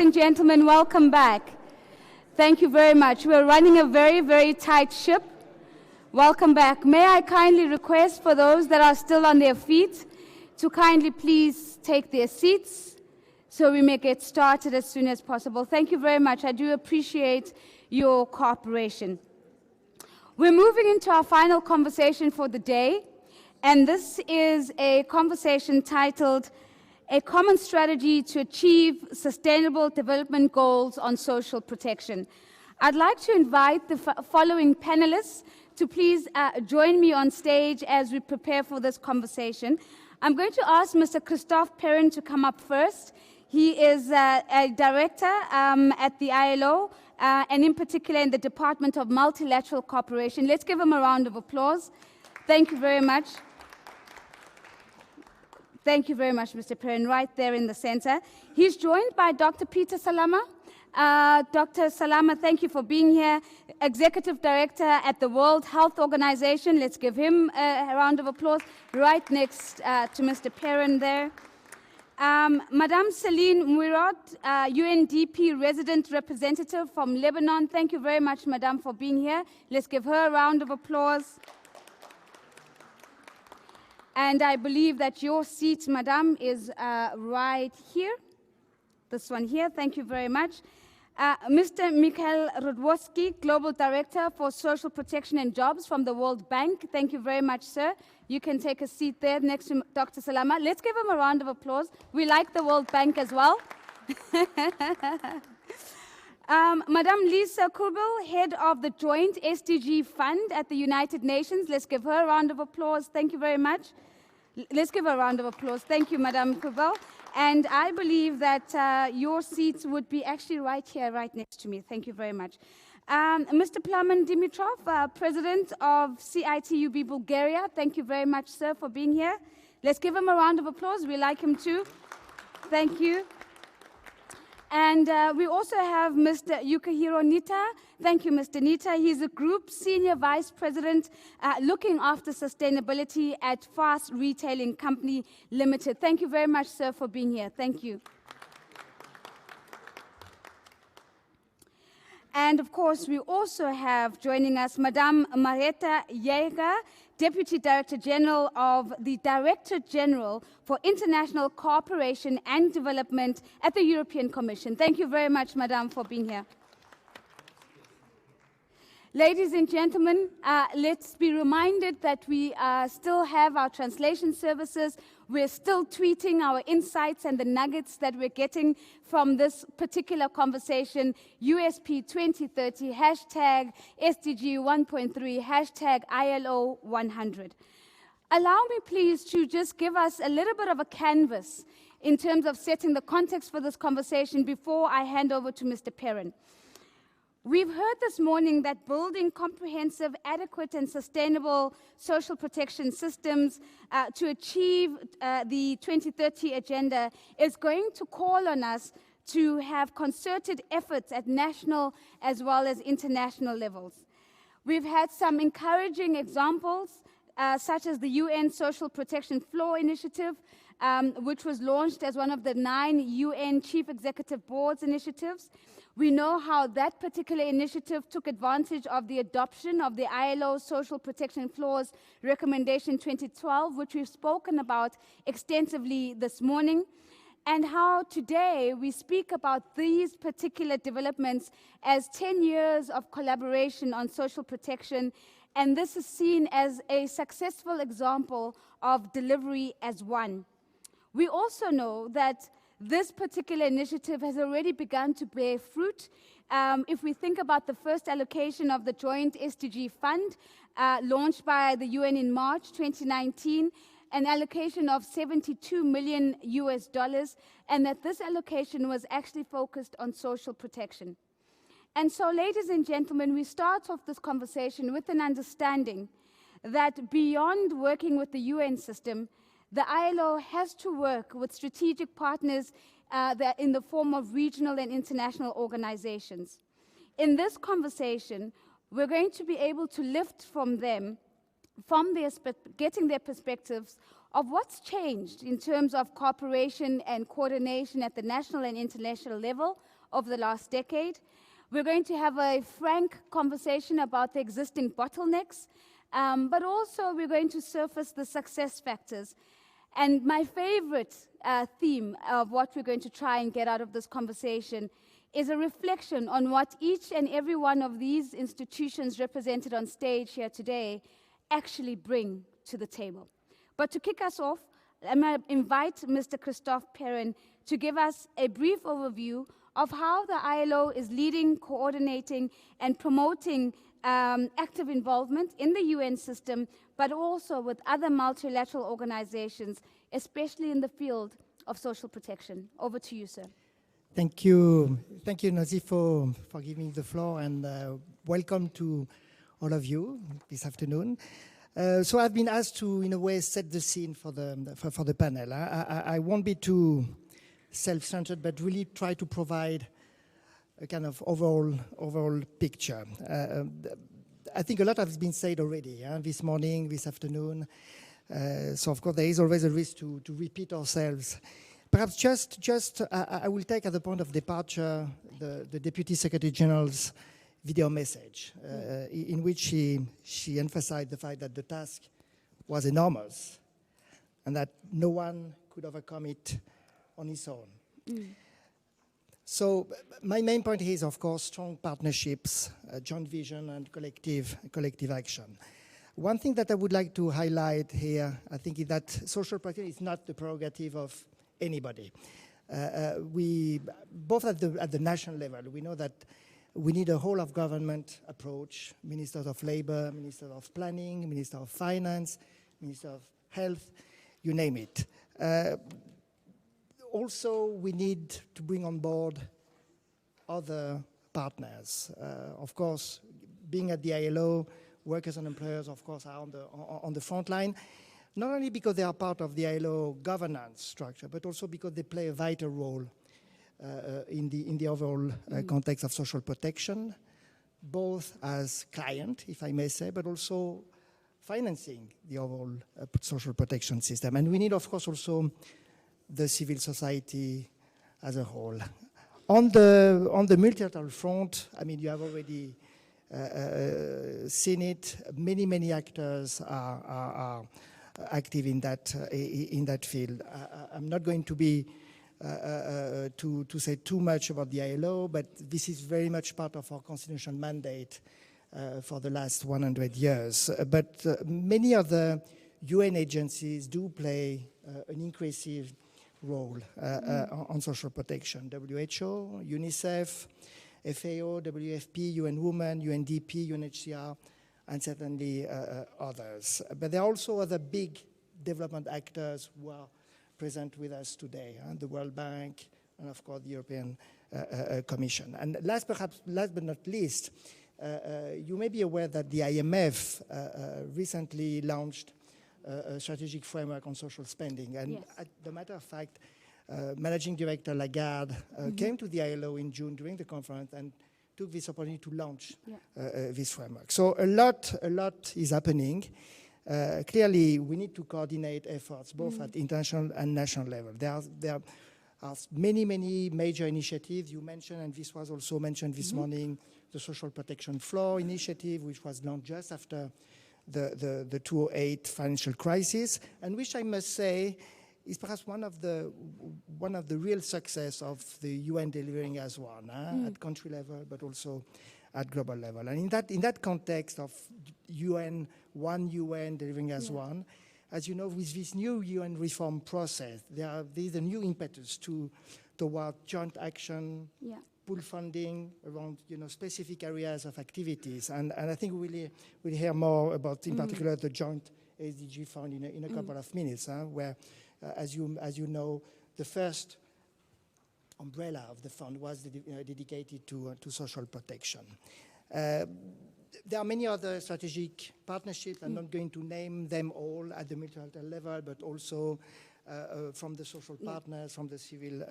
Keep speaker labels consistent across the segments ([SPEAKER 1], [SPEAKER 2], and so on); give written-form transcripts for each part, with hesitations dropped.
[SPEAKER 1] and gentlemen, welcome back. Thank you very much. We're running a very, very tight ship. Welcome back. May I kindly request for those that are still on their feet to kindly please take their seats so we may get started as soon as possible. Thank you very much. I do appreciate your cooperation. We're moving into our final conversation for the day, and this is a conversation titled A Common Strategy to Achieve Sustainable Development Goals on Social Protection. I'd like to invite the following panelists to please join me on stage as we prepare for this conversation. I'm going to ask Mr. Christophe Perrin to come up first. He is a director at the ILO, and in particular in the Department of Multilateral Cooperation. Let's give him a round of applause. Thank you very much. Thank you very much, Mr. Perrin, right there in the center. He's joined by Dr. Peter Salama. Dr. Salama, thank you for being here. Executive Director at the World Health Organization. Let's give him a round of applause. Right next to Mr. Perrin there. Madame Celine Moyroud, UNDP resident representative from Lebanon. Thank you very much, Madame, for being here. Let's give her a round of applause. And I believe that your seat, Madame, is right here. This one here. Thank you very much. Mr. Michal Rutkowski, Global Director for Social Protection and Jobs from the World Bank. Thank you very much, sir. You can take a seat there next to Dr. Salama. Let's give him a round of applause. We like the World Bank as well. Madame Lisa Kurbiel, head of the Joint SDG Fund at the United Nations. Let's give her a round of applause. Thank you very much. Let's give her a round of applause. Thank you, Madame Kurbiel. And I believe that your seats would be actually right here, right next to me. Thank you very much. Mr. Plamen Dimitrov, President of CITUB Bulgaria. Thank you very much, sir, for being here. Let's give him a round of applause. We like him too. Thank you. And we also have Mr. Yukihiro Nitta. Thank you, Mr. Nitta. He's a Group Senior Vice President looking after sustainability at Fast Retailing Company Limited. Thank you very much, sir, for being here. Thank you. And of course, we also have joining us Madame Marjeta Jager, Deputy Director General of the Director General for International Cooperation and Development at the European Commission. Thank you very much, Madame, for being here. Ladies and gentlemen, let's be reminded that we still have our translation services. We're still tweeting our insights and the nuggets that we're getting from this particular conversation, USP 2030, hashtag SDG 1.3, hashtag ILO 100. Allow me, please, to just give us a little bit of a canvas in terms of setting the context for this conversation before I hand over to Mr. Perrin. We've heard this morning that building comprehensive, adequate, and sustainable social protection systems to achieve the 2030 agenda is going to call on us to have concerted efforts at national as well as international levels. We've had some encouraging examples, such as the UN Social Protection Floor Initiative, which was launched as one of the 9 UN Chief Executive Boards initiatives. We know how that particular initiative took advantage of the adoption of the ILO Social Protection Floors Recommendation 2012, which we've spoken about extensively this morning, and how today we speak about these particular developments as 10 years of collaboration on social protection, and this is seen as a successful example of delivery as one. We also know that this particular initiative has already begun to bear fruit. If we think about the first allocation of the Joint SDG Fund, launched by the UN in March 2019, an allocation of $72 million US, and that this allocation was actually focused on social protection. And so, ladies and gentlemen, we start off this conversation with an understanding that beyond working with the UN system, the ILO has to work with strategic partners that in the form of regional and international organizations. In this conversation, we're going to be able to lift from them, getting their perspectives of what's changed in terms of cooperation and coordination at the national and international level, over the last decade. We're going to have a frank conversation about the existing bottlenecks, but also we're going to surface the success factors. And my favorite theme of what we're going to try and get out of this conversation is a reflection on what each and every one of these institutions represented on stage here today actually bring to the table. But to kick us off, I'm going to invite Mr. Christophe Perrin to give us a brief overview of how the ILO is leading, coordinating, and promoting active involvement in the UN system, but also with other multilateral organizations, especially in the field of social protection. Over to you, sir.
[SPEAKER 2] Thank you, Nazi, for giving me the floor, and welcome to all of you this afternoon. So I've been asked to, in a way, set the scene for the panel. I won't be too self-centered, but really try to provide a kind of overall picture. I think a lot has been said already this morning, this afternoon. So of course there is always a risk to repeat ourselves. Perhaps just I will take at the point of departure the Deputy Secretary General's video message in which she emphasized the fact that the task was enormous and that no one could overcome it on its own. So my main point here is, of course, strong partnerships, joint vision, and collective action. One thing that I would like to highlight here, I think, is that social protection is not the prerogative of anybody. We, both at the national level, we know that we need a whole of government approach, Ministers of Labor, Minister of Planning, Minister of Finance, Minister of Health, you name it. Also, we need to bring on board other partners. Of course, being at the ILO, workers and employers, of course, are on the front line, not only because they are part of the ILO governance structure, but also because they play a vital role in the overall context of social protection, both as client, if I may say, but also financing the overall social protection system. And we need, of course, also the civil society as a whole. On the multilateral front, I mean, you have already seen it. Many actors are active in that field. I'm not going to be to say too much about the ILO, but this is very much part of our constitutional mandate for the last 100 years. But many of the UN agencies do play an increasing role on social protection. WHO, UNICEF, FAO, WFP, UN Women, UNDP, UNHCR, and certainly others. But there are also other big development actors who are present with us today, the World Bank, and of course the European Commission. And last but not least, you may be aware that the IMF recently launched a strategic framework on social spending. And yes, as a matter of fact, Managing Director Lagarde came to the ILO in June during the conference and took this opportunity to launch this framework. So a lot is happening. Clearly, we need to coordinate efforts both at international and national level. There are many major initiatives you mentioned, and this was also mentioned this morning, the Social Protection Floor initiative, which was launched just after the 2008 financial crisis, and which I must say is perhaps one of the real success of the UN delivering as one, at country level, but also at global level. And in that context of one UN delivering as one, as you know, with this new UN reform process, there's a new impetus toward joint action, pool funding around specific areas of activities, and I think we'll hear more about, in particular, the joint SDG fund in a couple of minutes, where, as you know, the first umbrella of the fund was dedicated to social protection. There are many other strategic partnerships. I'm not going to name them all at the multilateral level, but also from the social partners, from the civil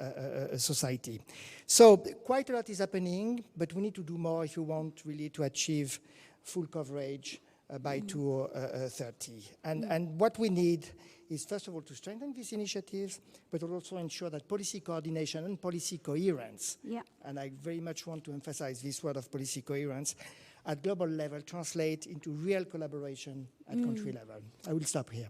[SPEAKER 2] society. So quite a lot is happening, but we need to do more if you want really to achieve full coverage by 2030. And what we need is, first of all, to strengthen these initiatives, but also ensure that policy coordination and policy coherence, and I very much want to emphasize this word of policy coherence, at global level translate into real collaboration at country level. I will stop here.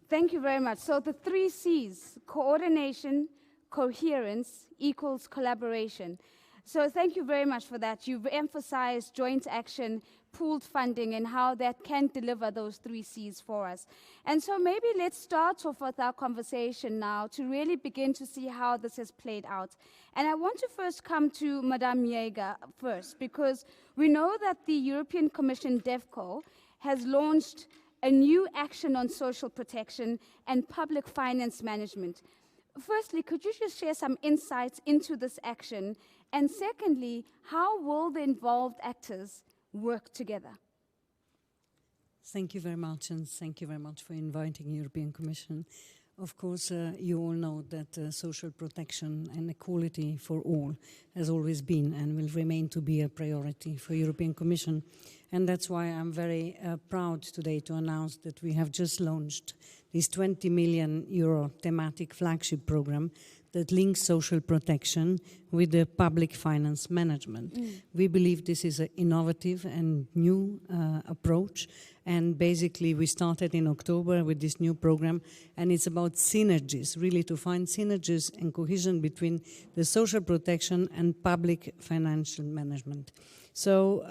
[SPEAKER 1] Thank you very much. So the 3 C's, coordination, coherence equals collaboration. So thank you very much for that. You've emphasized joint action, pooled funding, and how that can deliver those 3 C's for us. And so maybe let's start off with our conversation now to really begin to see how this has played out. And I want to first come to Madame Jager first, because we know that the European Commission, DEVCO, has launched a new action on social protection and public finance management. Firstly, could you just share some insights into this action? And secondly, how will the involved actors work together?
[SPEAKER 3] Thank you very much, and thank you very much for inviting the European Commission. Of course, you all know that social protection and equality for all has always been and will remain to be a priority for the European Commission. And that's why I'm very proud today to announce that we have just launched this 20 million euro thematic flagship program that links social protection with the public finance management. We believe this is an innovative and new approach, and basically we started in October with this new program, and it's about synergies, really to find synergies and cohesion between the social protection and public financial management. So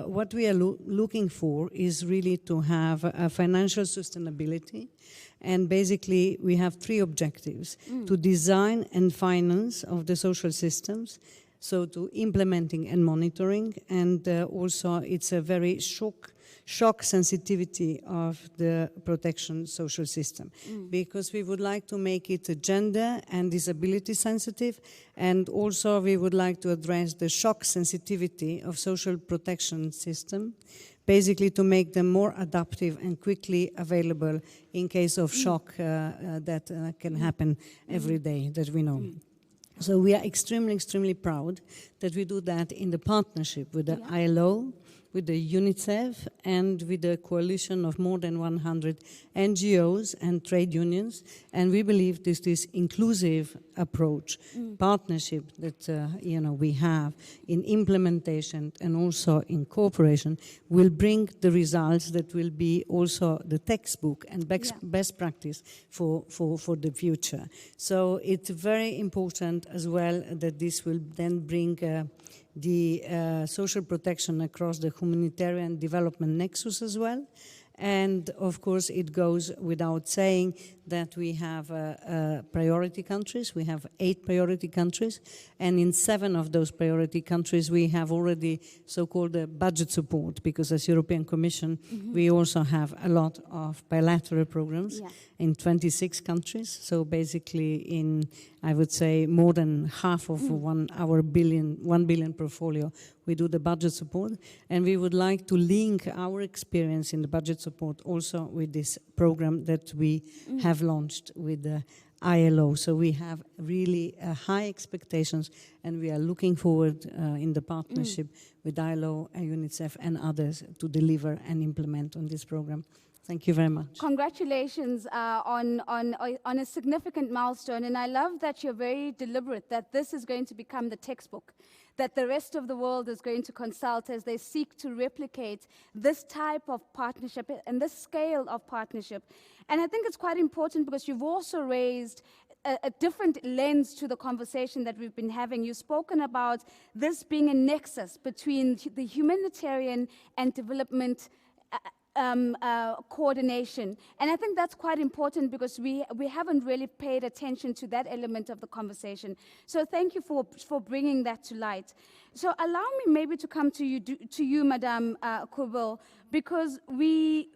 [SPEAKER 3] what we are looking for is really to have a financial sustainability, and basically we have 3 objectives: to design and finance of the social systems, so to implementing and monitoring, and also it's a very shock sensitivity of the protection social system, because we would like to make it gender and disability sensitive, and also we would like to address the shock sensitivity of social protection system, basically to make them more adaptive and quickly available in case of shock that can happen every day, that we know. So we are extremely, extremely proud that we do that in the partnership with the ILO, with the UNICEF, and with the coalition of more than 100 NGOs and trade unions. And we believe this inclusive approach, partnership that we have in implementation and also in cooperation will bring the results that will be also the textbook and best practice for the future. So it's very important as well that this will then bring the social protection across the humanitarian development nexus as well. And of course, it goes without saying that we have priority countries. We have 8 priority countries, and in 7 of those priority countries, we have already so-called budget support, because as European Commission, we also have a lot of bilateral programs in 26 countries. So basically in, I would say, more than half of 1 billion portfolio, we do the budget support. And we would like to link our experience in the budget support also with this program that we have launched with the ILO. So we have really high expectations, and we are looking forward in the partnership with ILO and UNICEF and others to deliver and implement on this program. Thank you very much.
[SPEAKER 1] Congratulations on a significant milestone, and I love that you're very deliberate that this is going to become the textbook that the rest of the world is going to consult as they seek to replicate this type of partnership and this scale of partnership. And I think it's quite important because you've also raised a different lens to the conversation that we've been having. You've spoken about this being a nexus between the humanitarian and development coordination. And I think that's quite important because we haven't really paid attention to that element of the conversation. So thank you for bringing that to light. So allow me maybe to come to you, Madame Kurbiel, because we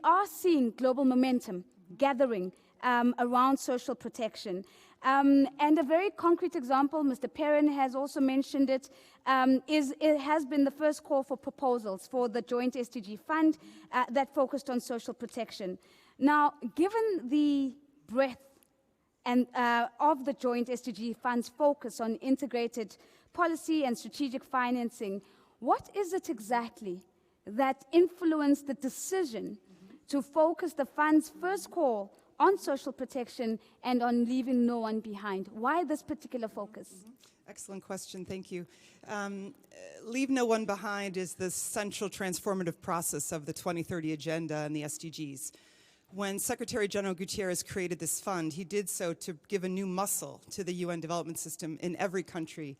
[SPEAKER 1] are seeing global momentum gathering around social protection. And a very concrete example, Mr. Perrin has also mentioned it, it has been the first call for proposals for the joint SDG fund that focused on social protection. Now, given the breadth and of the joint SDG fund's focus on integrated policy and strategic financing, what is it exactly that influenced the decision to focus the fund's first call on social protection and on leaving no one behind? Why this particular focus?
[SPEAKER 4] Excellent question, thank you. Leave no one behind is the central transformative process of the 2030 Agenda and the SDGs. When Secretary General Gutierrez created this fund, he did so to give a new muscle to the UN development system in every country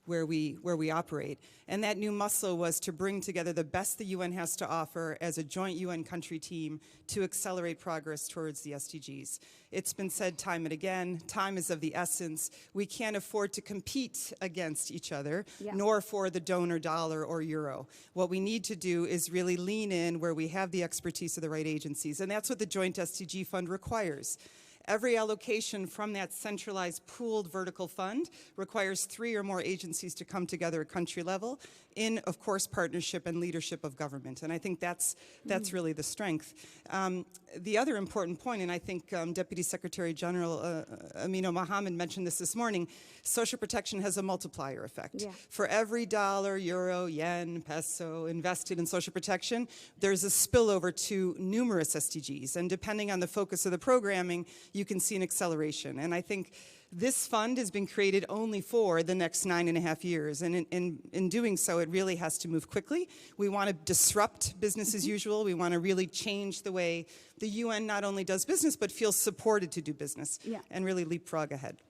[SPEAKER 4] where we operate. And that new muscle was to bring together the best the UN has to offer as a joint UN country team to accelerate progress towards the SDGs. It's been said time and again, time is of the essence. We can't afford to compete against each other, nor for the donor dollar or euro. What we need to do is really lean in where we have the expertise of the right agencies, and that's what the Joint SDG Fund requires. Every allocation from that centralized pooled vertical fund requires 3 or more agencies to come together at country level in, of course, partnership and leadership of government. And I think that's really the strength. The other important point, and I think Deputy Secretary General Amino Mohammed mentioned this morning, social protection has a multiplier effect. Yeah. For every dollar, euro, yen, peso invested in social protection, there's a spillover to numerous SDGs. And depending on the focus of the programming, you can see an acceleration. And I think this fund has been created only for the next 9.5 years. And in doing so, it really has to move quickly. We want to disrupt business as usual. We want to really change the way the UN not only does business, but feels supported to do business and really leapfrog ahead.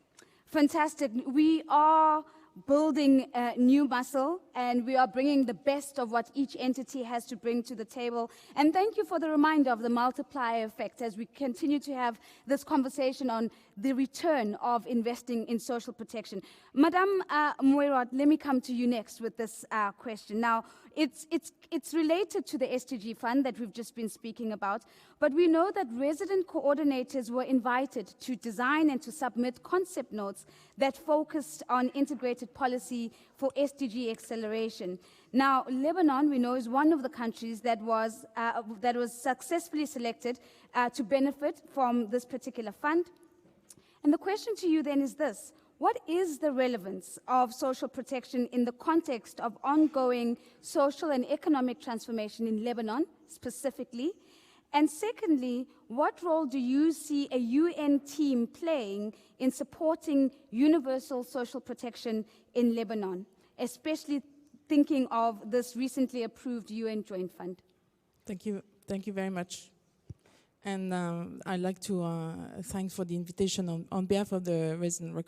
[SPEAKER 1] Fantastic. We are building a new muscle, and we are bringing the best of what each entity has to bring to the table. And thank you for the reminder of the multiplier effect as we continue to have this conversation on the return of investing in social protection. Madame Moyroud, let me come to you next with this question. Now, it's related to the SDG fund that we've just been speaking about, but we know that resident coordinators were invited to design and to submit concept notes that focused on integrated policy for SDG acceleration. Now, Lebanon, we know, is one of the countries that was successfully selected to benefit from this particular fund. And the question to you then is this: what is the relevance of social protection in the context of ongoing social and economic transformation in Lebanon specifically? And secondly, what role do you see a UN team playing in supporting universal social protection in Lebanon, especially thinking of this recently approved UN Joint Fund?
[SPEAKER 5] Thank you very much. And I'd like to thank for the invitation on behalf of the resident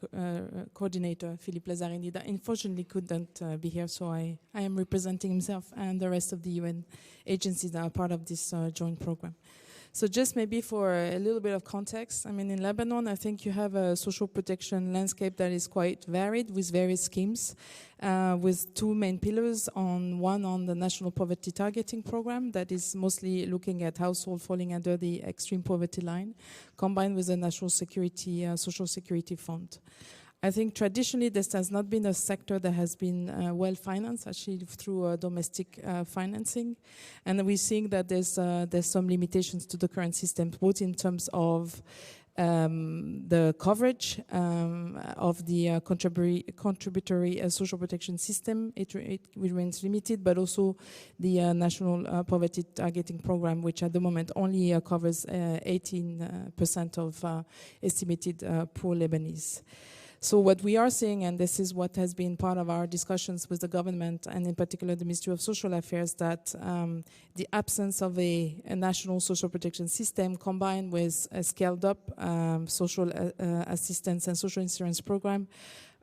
[SPEAKER 5] coordinator, Philippe Lazzarini, that unfortunately couldn't be here, so I am representing himself and the rest of the UN agencies that are part of this joint program. So just maybe for a little bit of context, I mean, in Lebanon, I think you have a social protection landscape that is quite varied with various schemes, with 2 main pillars. One on the National Poverty Targeting Program that is mostly looking at households falling under the extreme poverty line, combined with the National Security, Social Security Fund. I think traditionally this has not been a sector that has been well financed, actually through domestic financing, and we're seeing that there's some limitations to the current system, both in terms of the coverage of the contributory social protection system. It remains limited, but also the National Poverty Targeting Program, which at the moment only covers 18% of estimated poor Lebanese. So what we are seeing, and this is what has been part of our discussions with the government, and in particular the Ministry of Social Affairs, that the absence of a national social protection system combined with a scaled up social assistance and social insurance program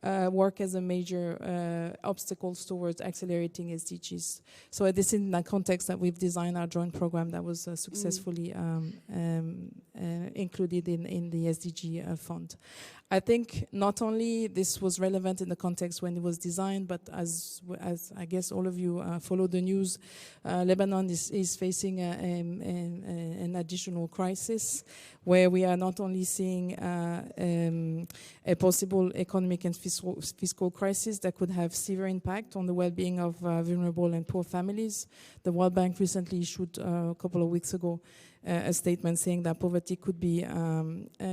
[SPEAKER 5] work as a major obstacles towards accelerating SDGs. So this is in that context that we've designed our joint program that was successfully included in the SDG fund. I think not only this was relevant in the context when it was designed, but as I guess all of you follow the news, Lebanon is facing an additional crisis where we are not only seeing a possible economic and fiscal crisis that could have severe impact on the well-being of vulnerable and poor families. The World Bank recently issued a couple of weeks ago a statement saying that poverty could be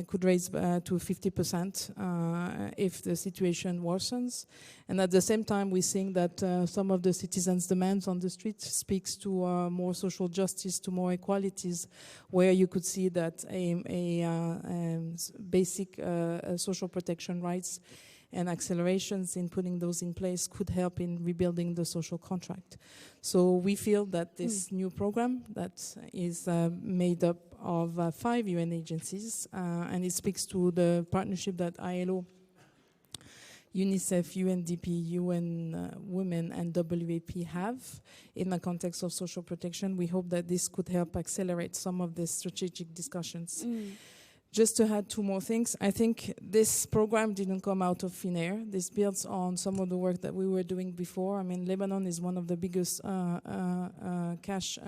[SPEAKER 5] could raise to 50% if the situation worsens. And at the same time, we're seeing that some of the citizens' demands on the street speaks to more social justice, to more equalities, where you could see that basic social protection rights and accelerations in putting those in place could help in rebuilding the social contract. So we feel that this new program that is made up of 5 UN agencies, and it speaks to the partnership that ILO, UNICEF, UNDP, UN Women and WAP have in the context of social protection. We hope that this could help accelerate some of the strategic discussions. Just to add 2 more things, I think this program didn't come out of thin air. This builds on some of the work that we were doing before. I mean, Lebanon is one of the biggest cash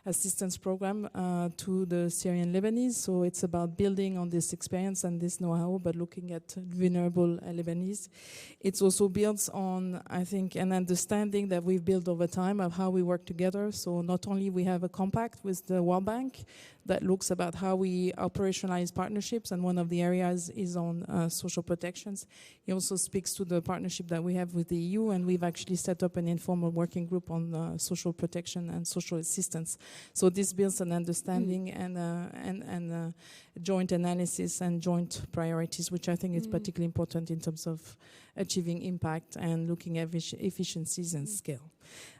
[SPEAKER 5] assistance program to the Syrian Lebanese. So it's about building on this experience and this know-how, but looking at vulnerable Lebanese. It also builds on, I think, an understanding that we've built over time of how we work together. So not only we have a compact with the World Bank that looks about how we operationalize partnerships, and one of the areas is on social protections. He also speaks to the partnership that we have with the EU, and we've actually set up an informal working group on social protection and social assistance. So this builds an understanding and joint analysis and joint priorities, which I think is particularly important in terms of achieving impact and looking at efficiencies and scale.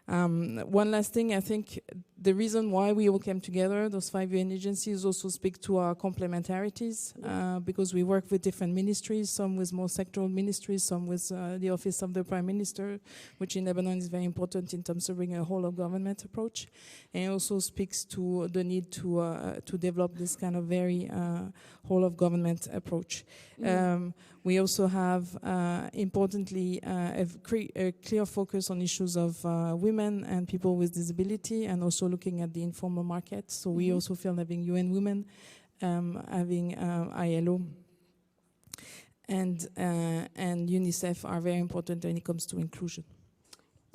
[SPEAKER 5] One last thing, I think the reason why we all came together, those 5 UN agencies, also speak to our complementarities, because we work with different ministries, some with more sectoral ministries, some with the Office of the Prime Minister, which in Lebanon is very important in terms of bringing a whole-of-government approach. And it also speaks to the need to develop this kind of very whole-of-government approach. We also have, importantly, a clear focus on issues of women and people with disability, and also looking at the informal market. So we also feel having UN Women, having ILO, and UNICEF are very important when it comes to inclusion.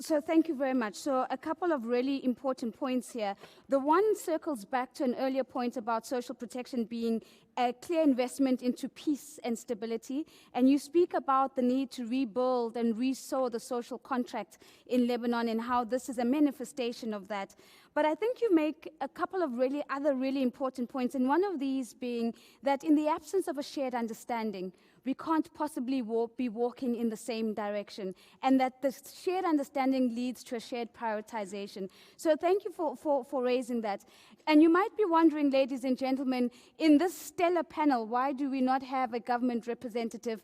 [SPEAKER 1] So thank you very much. So a couple of really important points here. The one circles back to an earlier point about social protection being a clear investment into peace and stability. And you speak about the need to rebuild and resow the social contract in Lebanon and how this is a manifestation of that. But I think you make a couple of other really important points, and one of these being that in the absence of a shared understanding, we can't possibly be walking in the same direction, and that the shared understanding leads to a shared prioritization. So thank you for raising that. And you might be wondering, ladies and gentlemen, in this stellar panel, why do we not have a government representative?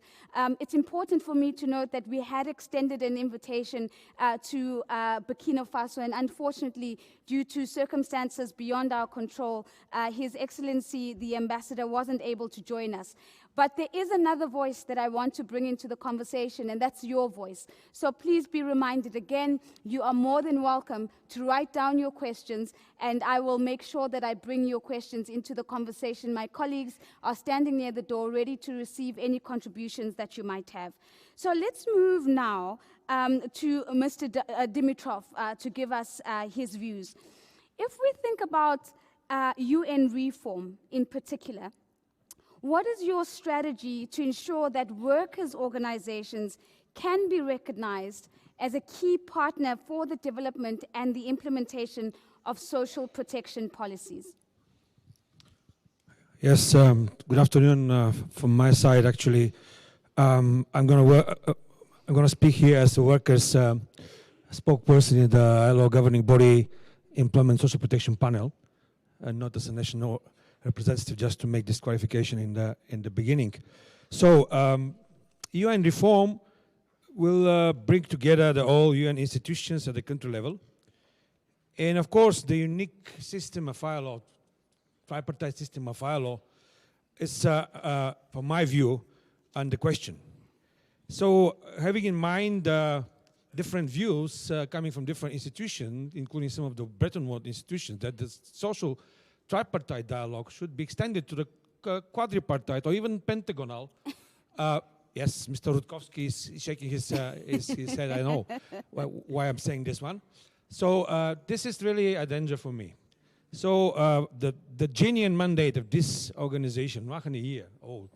[SPEAKER 1] It's important for me to note that we had extended an invitation to Burkina Faso, and unfortunately, due to circumstances beyond our control, His Excellency, the Ambassador, wasn't able to join us. But there is another voice that I want to bring into the conversation, and that's your voice. So please be reminded again, you are more than welcome to write down your questions, and I will make sure that I bring your questions into the conversation. My colleagues are standing near the door ready to receive any contributions that you might have. So let's move now to Mr. Dimitrov to give us his views. If we think about UN reform in particular, what is your strategy to ensure that workers' organizations can be recognized as a key partner for the development and the implementation of social protection policies?
[SPEAKER 6] Yes, good afternoon from my side. Actually, I'm going to speak here as the workers' spokesperson in the ILO governing body Employment Social Protection Panel, and not as a national representative, just to make this clarification in the beginning. So UN reform will bring together all UN institutions at the country level. And of course, the unique system of ILO, tripartite system of ILO, is, from my view, under question. So having in mind different views coming from different institutions, including some of the Bretton Woods institutions, that the social tripartite dialogue should be extended to the quadripartite or even pentagonal Yes, Mr. Rutkowski is shaking his head. I know why I'm saying this one. So this is really a danger for me. So the genuine mandate of this organization, more than a year old,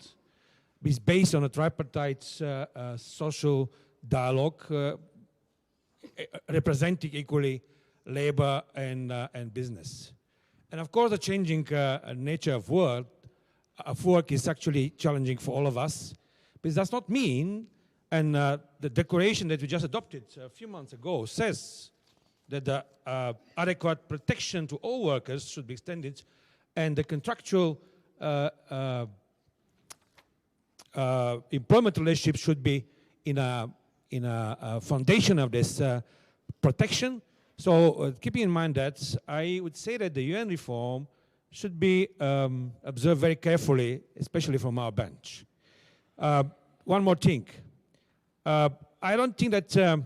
[SPEAKER 6] is based on a tripartite social dialogue representing equally labor and business. And of course, the changing nature of work is actually challenging for all of us. But it does not mean, and the declaration that we just adopted a few months ago says that the adequate protection to all workers should be extended, and the contractual employment relationship should be in a foundation of this protection. So keeping in mind that, I would say that the UN reform should be observed very carefully, especially from our bench. One more thing. I don't think that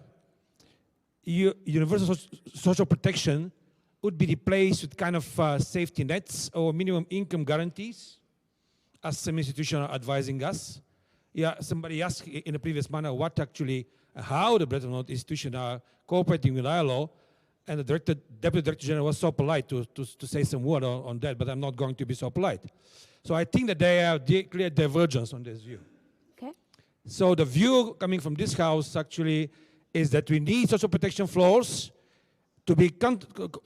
[SPEAKER 6] universal social protection would be replaced with kind of safety nets or minimum income guarantees, as some institutions are advising us. Yeah, somebody asked in a previous manner what actually, how the Bretton Woods institutions are cooperating with ILO, and the Deputy Director General was so polite to say some word on that, but I'm not going to be so polite. So I think that there are clear divergence on this view.
[SPEAKER 1] Okay.
[SPEAKER 6] So the view coming from this house actually is that we need social protection floors to be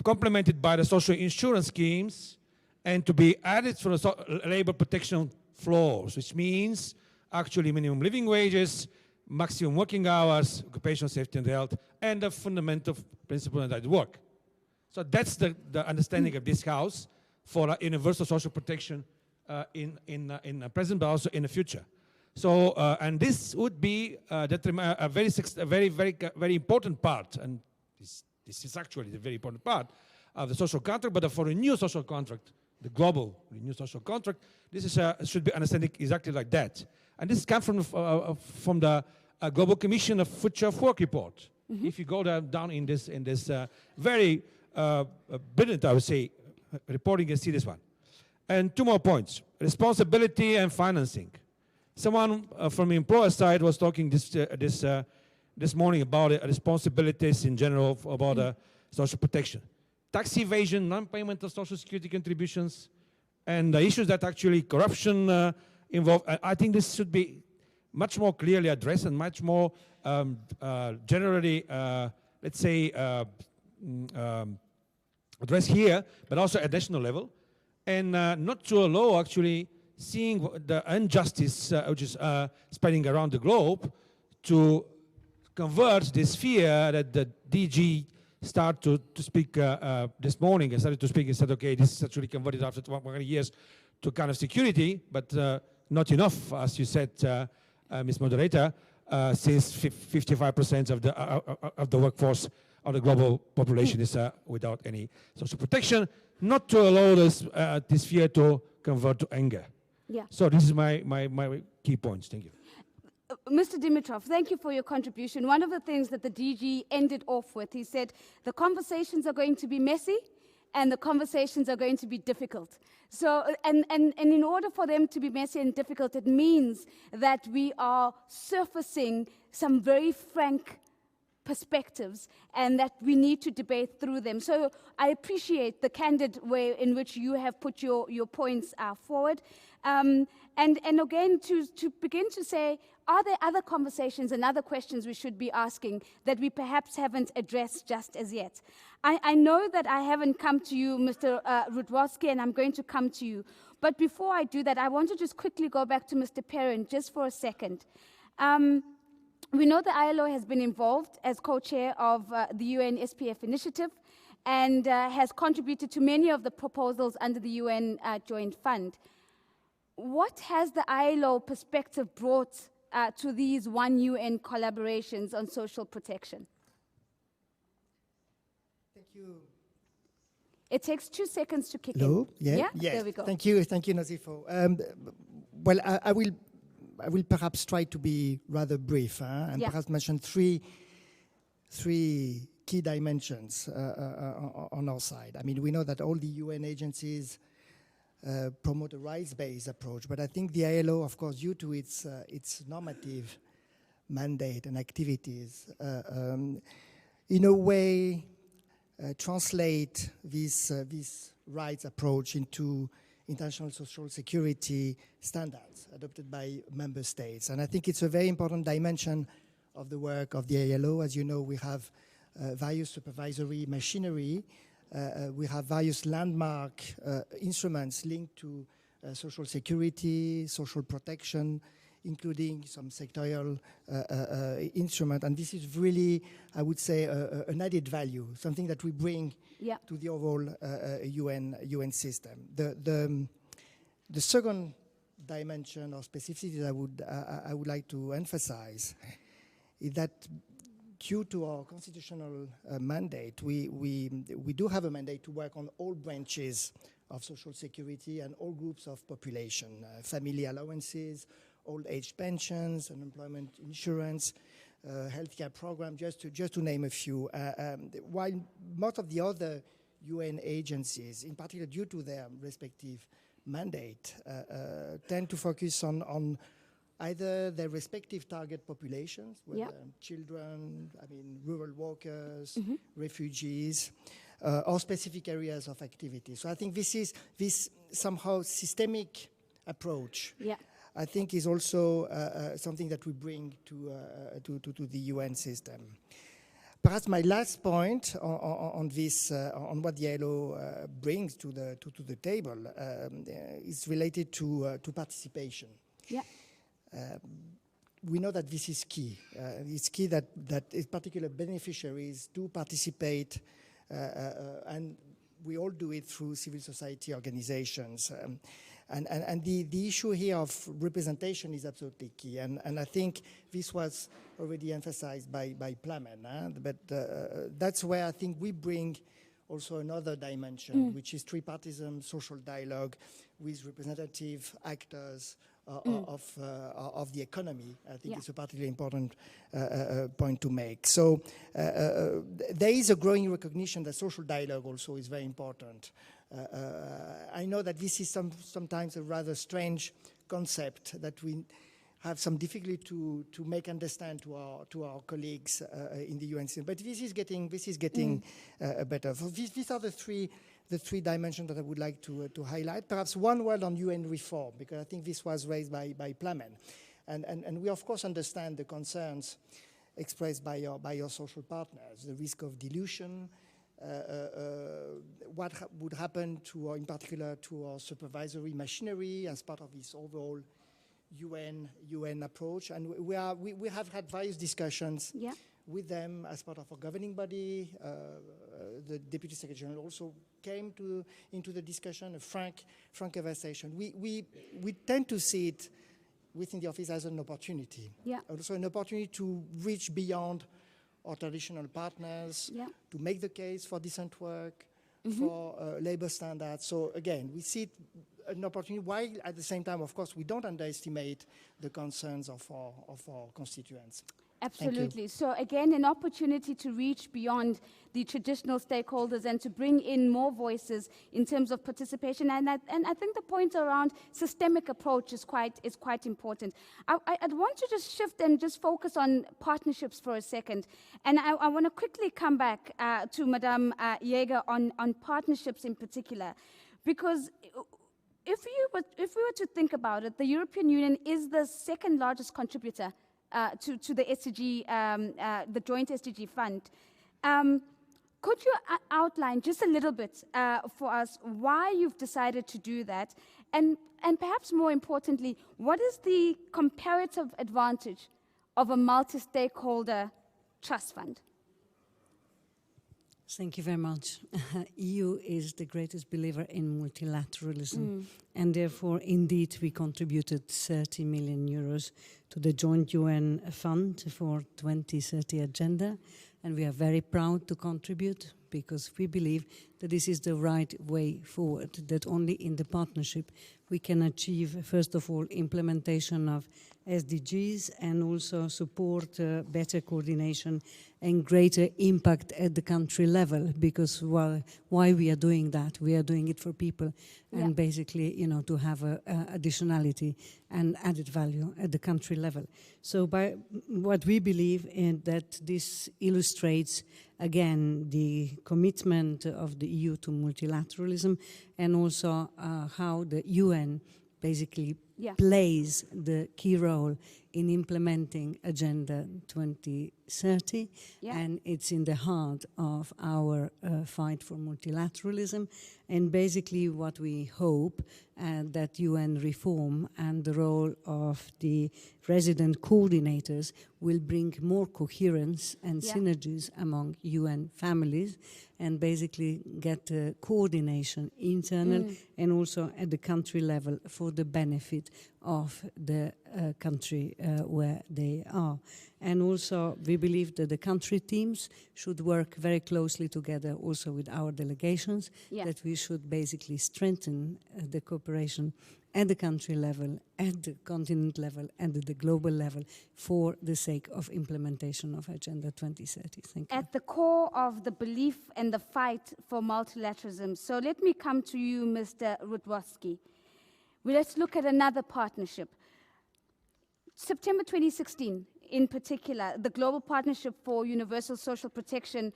[SPEAKER 6] complemented by the social insurance schemes and to be added for the labor protection floors, which means actually minimum living wages, maximum working hours, occupational safety and health, and the fundamental principle of work. So that's the understanding of this house for universal social protection in the present, but also in the future. So, and this would be a very important part, and this is actually the very important part of the social contract, but for a new social contract, the global new social contract, this is should be understanding exactly like that. And this comes from the Global Commission of Future of Work report. Mm-hmm. If you go down in this very brilliant, I would say, reporting, you see this one. And two more points: responsibility and financing. Someone from the employer side was talking this morning about responsibilities in general about social protection, tax evasion, non-payment of social security contributions, and the issues that actually corruption involved. I think this should be much more clearly addressed and much more generally, let's say, addressed here, but also at national level, and not to allow actually seeing the injustice which is spreading around the globe to convert this fear that the DG started to speak this morning and started to speak and said, okay, this is actually converted after 100 years to kind of security, but not enough, as you said, Ms. Moderator, since 55% of the workforce of the global population is without any social protection, not to allow this fear to convert to anger.
[SPEAKER 1] Yeah.
[SPEAKER 6] So this is my key points. Thank you.
[SPEAKER 1] Mr. Dimitrov, thank you for your contribution. One of the things that the DG ended off with, he said, the conversations are going to be messy and the conversations are going to be difficult. So, and in order for them to be messy and difficult, it means that we are surfacing some very frank perspectives and that we need to debate through them. So I appreciate the candid way in which you have put your points forward. And again, to begin to say, are there other conversations and other questions we should be asking that we perhaps haven't addressed just as yet? I know that I haven't come to you, Mr. Rutkowski, and I'm going to come to you. But before I do that, I want to just quickly go back to Mr. Perrin just for a second. We know the ILO has been involved as co-chair of the UN SPF initiative and has contributed to many of the proposals under the UN Joint Fund. What has the ILO perspective brought to these One UN collaborations on social protection?
[SPEAKER 2] Thank you.
[SPEAKER 1] It takes 2 seconds to kick
[SPEAKER 2] Hello?
[SPEAKER 1] in.
[SPEAKER 2] Yeah?
[SPEAKER 1] Yeah?
[SPEAKER 2] Yes.
[SPEAKER 1] There we go.
[SPEAKER 2] Thank you, Nazifo. Well, I will perhaps try to be rather brief and perhaps mention three key dimensions on our side. I mean, we know that all the UN agencies promote a rights-based approach. But I think the ILO, of course, due to its normative mandate and activities, in a way translate this rights approach into international social security standards adopted by member states. And I think it's a very important dimension of the work of the ILO. As you know, we have various supervisory machinery. We have various landmark instruments linked to social security, social protection, including some sectorial instrument. And this is really, I would say, an added value, something that we bring to the overall UN system. The second dimension or specificity I would like to emphasize is that due to our constitutional mandate, we do have a mandate to work on all branches of social security and all groups of population, family allowances, old age pensions, unemployment insurance, healthcare program, just to name a few. While most of the other UN agencies, in particular due to their respective mandate, tend to focus on either their respective target populations, whether children, rural workers, refugees, or specific areas of activity. So I think this somehow systemic approach, I think, is also something that we bring to the UN system. Perhaps my last point on this, on what the ILO brings to the table, is related to participation. We know that this is key. It's key that particular beneficiaries do participate, and we all do it through civil society organizations. And the issue here of representation is absolutely key. And I think this was already emphasized by Plamen. But that's where I think we bring also another dimension, which is tripartism, social dialogue with representative actors of the economy. I think it's a particularly important point to make. So there is a growing recognition that social dialogue also is very important. I know that this is sometimes a rather strange concept that we have some difficulty to make understand to our colleagues in the UN system. But this is getting better. So these are the three dimensions that I would like to highlight. Perhaps one word on UN reform, because I think this was raised by Plamen. And we of course understand the concerns expressed by your social partners, the risk of dilution, what would happen to, in particular, to our supervisory machinery as part of this overall UN approach. And we have had various discussions with them as part of our governing body. The Deputy Secretary General also came into the discussion, a frank conversation. We tend to see it within the office as an opportunity. Also an opportunity to reach beyond our traditional partners, to make the case for decent work, for labor standards. So again, we see it an opportunity, while at the same time, of course, we don't underestimate the concerns of our constituents.
[SPEAKER 1] Absolutely. So again, an opportunity to reach beyond the traditional stakeholders and to bring in more voices in terms of participation. And I think the point around systemic approach is quite important. I'd want to just shift and just focus on partnerships for a second. And I want to quickly come back to Madame Jager on partnerships in particular, because if we were to think about it, the European Union is the second largest contributor to the SDG, the joint SDG fund. Could you outline just a little bit for us why you've decided to do that, and perhaps more importantly, what is the comparative advantage of a multi-stakeholder trust fund?
[SPEAKER 3] Thank you very much. EU is the greatest believer in multilateralism, and therefore, indeed, we contributed 30 million euros to the joint UN fund for 2030 agenda, and we are very proud to contribute because we believe that this is the right way forward, that only in the partnership we can achieve, first of all, implementation of SDGs and also support better coordination and greater impact at the country level, because why we are doing that? We are doing it for people and basically, to have a additionality and added value at the country level. So by what we believe in that this illustrates again the commitment of the EU to multilateralism and also how the UN basically plays the key role in implementing Agenda 2030, and it's in the heart of our fight for multilateralism. And basically what we hope that UN reform and the role of the resident coordinators will bring more coherence and synergies among UN families and basically get coordination internal and also at the country level for the benefit of the country where they are. And also we believe that the country teams should work very closely together also with our delegations, that we should basically strengthen the cooperation at the country level, at the continent level, and at the global level for the sake of implementation of Agenda 2030. Thank you.
[SPEAKER 1] At the core of the belief and the fight for multilateralism. So let me come to you, Mr. Rutkowski. Let's look at another partnership. September 2016, in particular, the Global Partnership for Universal Social Protection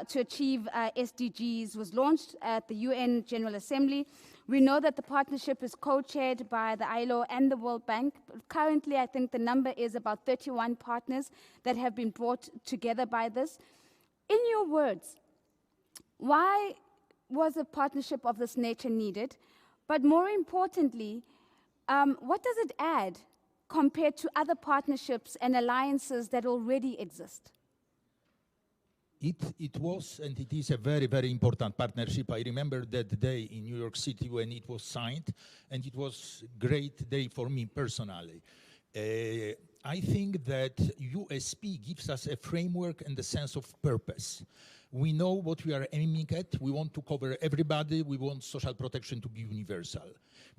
[SPEAKER 1] to achieve SDGs was launched at the UN General Assembly. We know that the partnership is co-chaired by the ILO and the World Bank. Currently, I think the number is about 31 partners that have been brought together by this. In your words, why was a partnership of this nature needed? But more importantly, what does it add compared to other partnerships and alliances that already exist?
[SPEAKER 7] It was and it is a very, very important partnership. I remember that day in New York City when it was signed, and it was a great day for me personally. I think that USP gives us a framework and a sense of purpose. We know what we are aiming at. We want to cover everybody. We want social protection to be universal.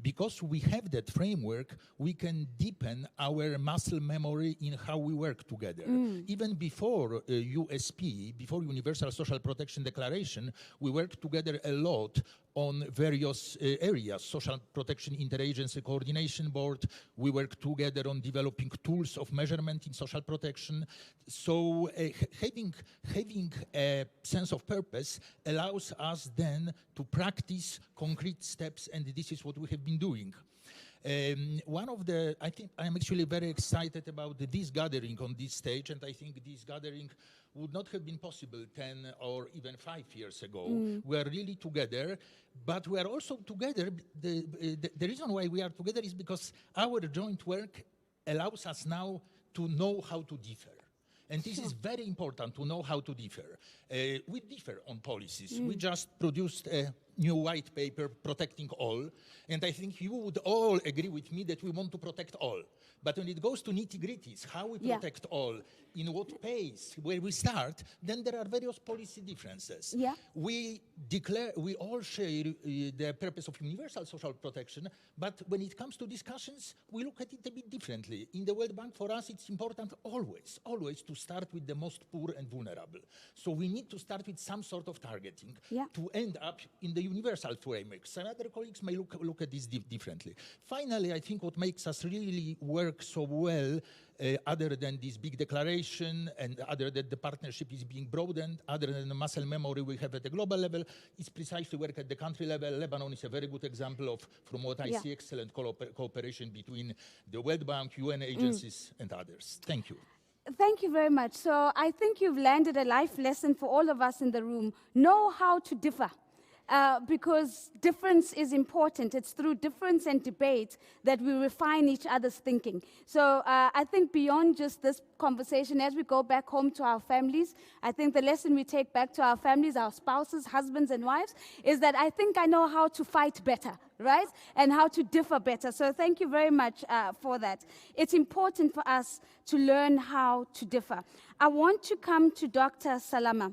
[SPEAKER 7] Because we have that framework, we can deepen our muscle memory in how we work together. Even before USP, before Universal Social Protection Declaration, we worked together a lot on various areas, social protection interagency coordination board. We work together on developing tools of measurement in social protection. So having a sense of purpose allows us then to practice concrete steps, and this is what we have been doing. I think I'm actually very excited about this gathering on this stage, and I think this gathering would not have been possible 10 or even 5 years ago. We are really together, but we are also together. The reason why we are together is because our joint work allows us now to know how to differ. And this is very important, to know how to differ. We differ on policies. We just produced a new white paper, Protecting All, and I think you would all agree with me that we want to protect all. But when it goes to nitty-gritties, how we protect all, in what pace, where we start, then there are various policy differences. We all share the purpose of universal social protection, but when it comes to discussions, we look at it a bit differently. In the World Bank, for us, it's important always to start with the most poor and vulnerable. So we need to start with some sort of targeting to end up in the universal framework. Some other colleagues may look at this differently. Finally, I think what makes us really work so well, other than this big declaration and other than the partnership is being broadened, other than the muscle memory we have at the global level, is precisely work at the country level. Lebanon is a very good example of, from what I see, excellent cooperation between the World Bank, UN agencies, and others. Thank you.
[SPEAKER 1] Thank you very much. So I think you've landed a life lesson for all of us in the room. Know how to differ. Because difference is important. It's through difference and debate that we refine each other's thinking. So I think beyond just this conversation, as we go back home to our families, I think the lesson we take back to our families, our spouses, husbands and wives, is that I think I know how to fight better, right? And how to differ better. So thank you very much for that. It's important for us to learn how to differ. I want to come to Dr. Salama,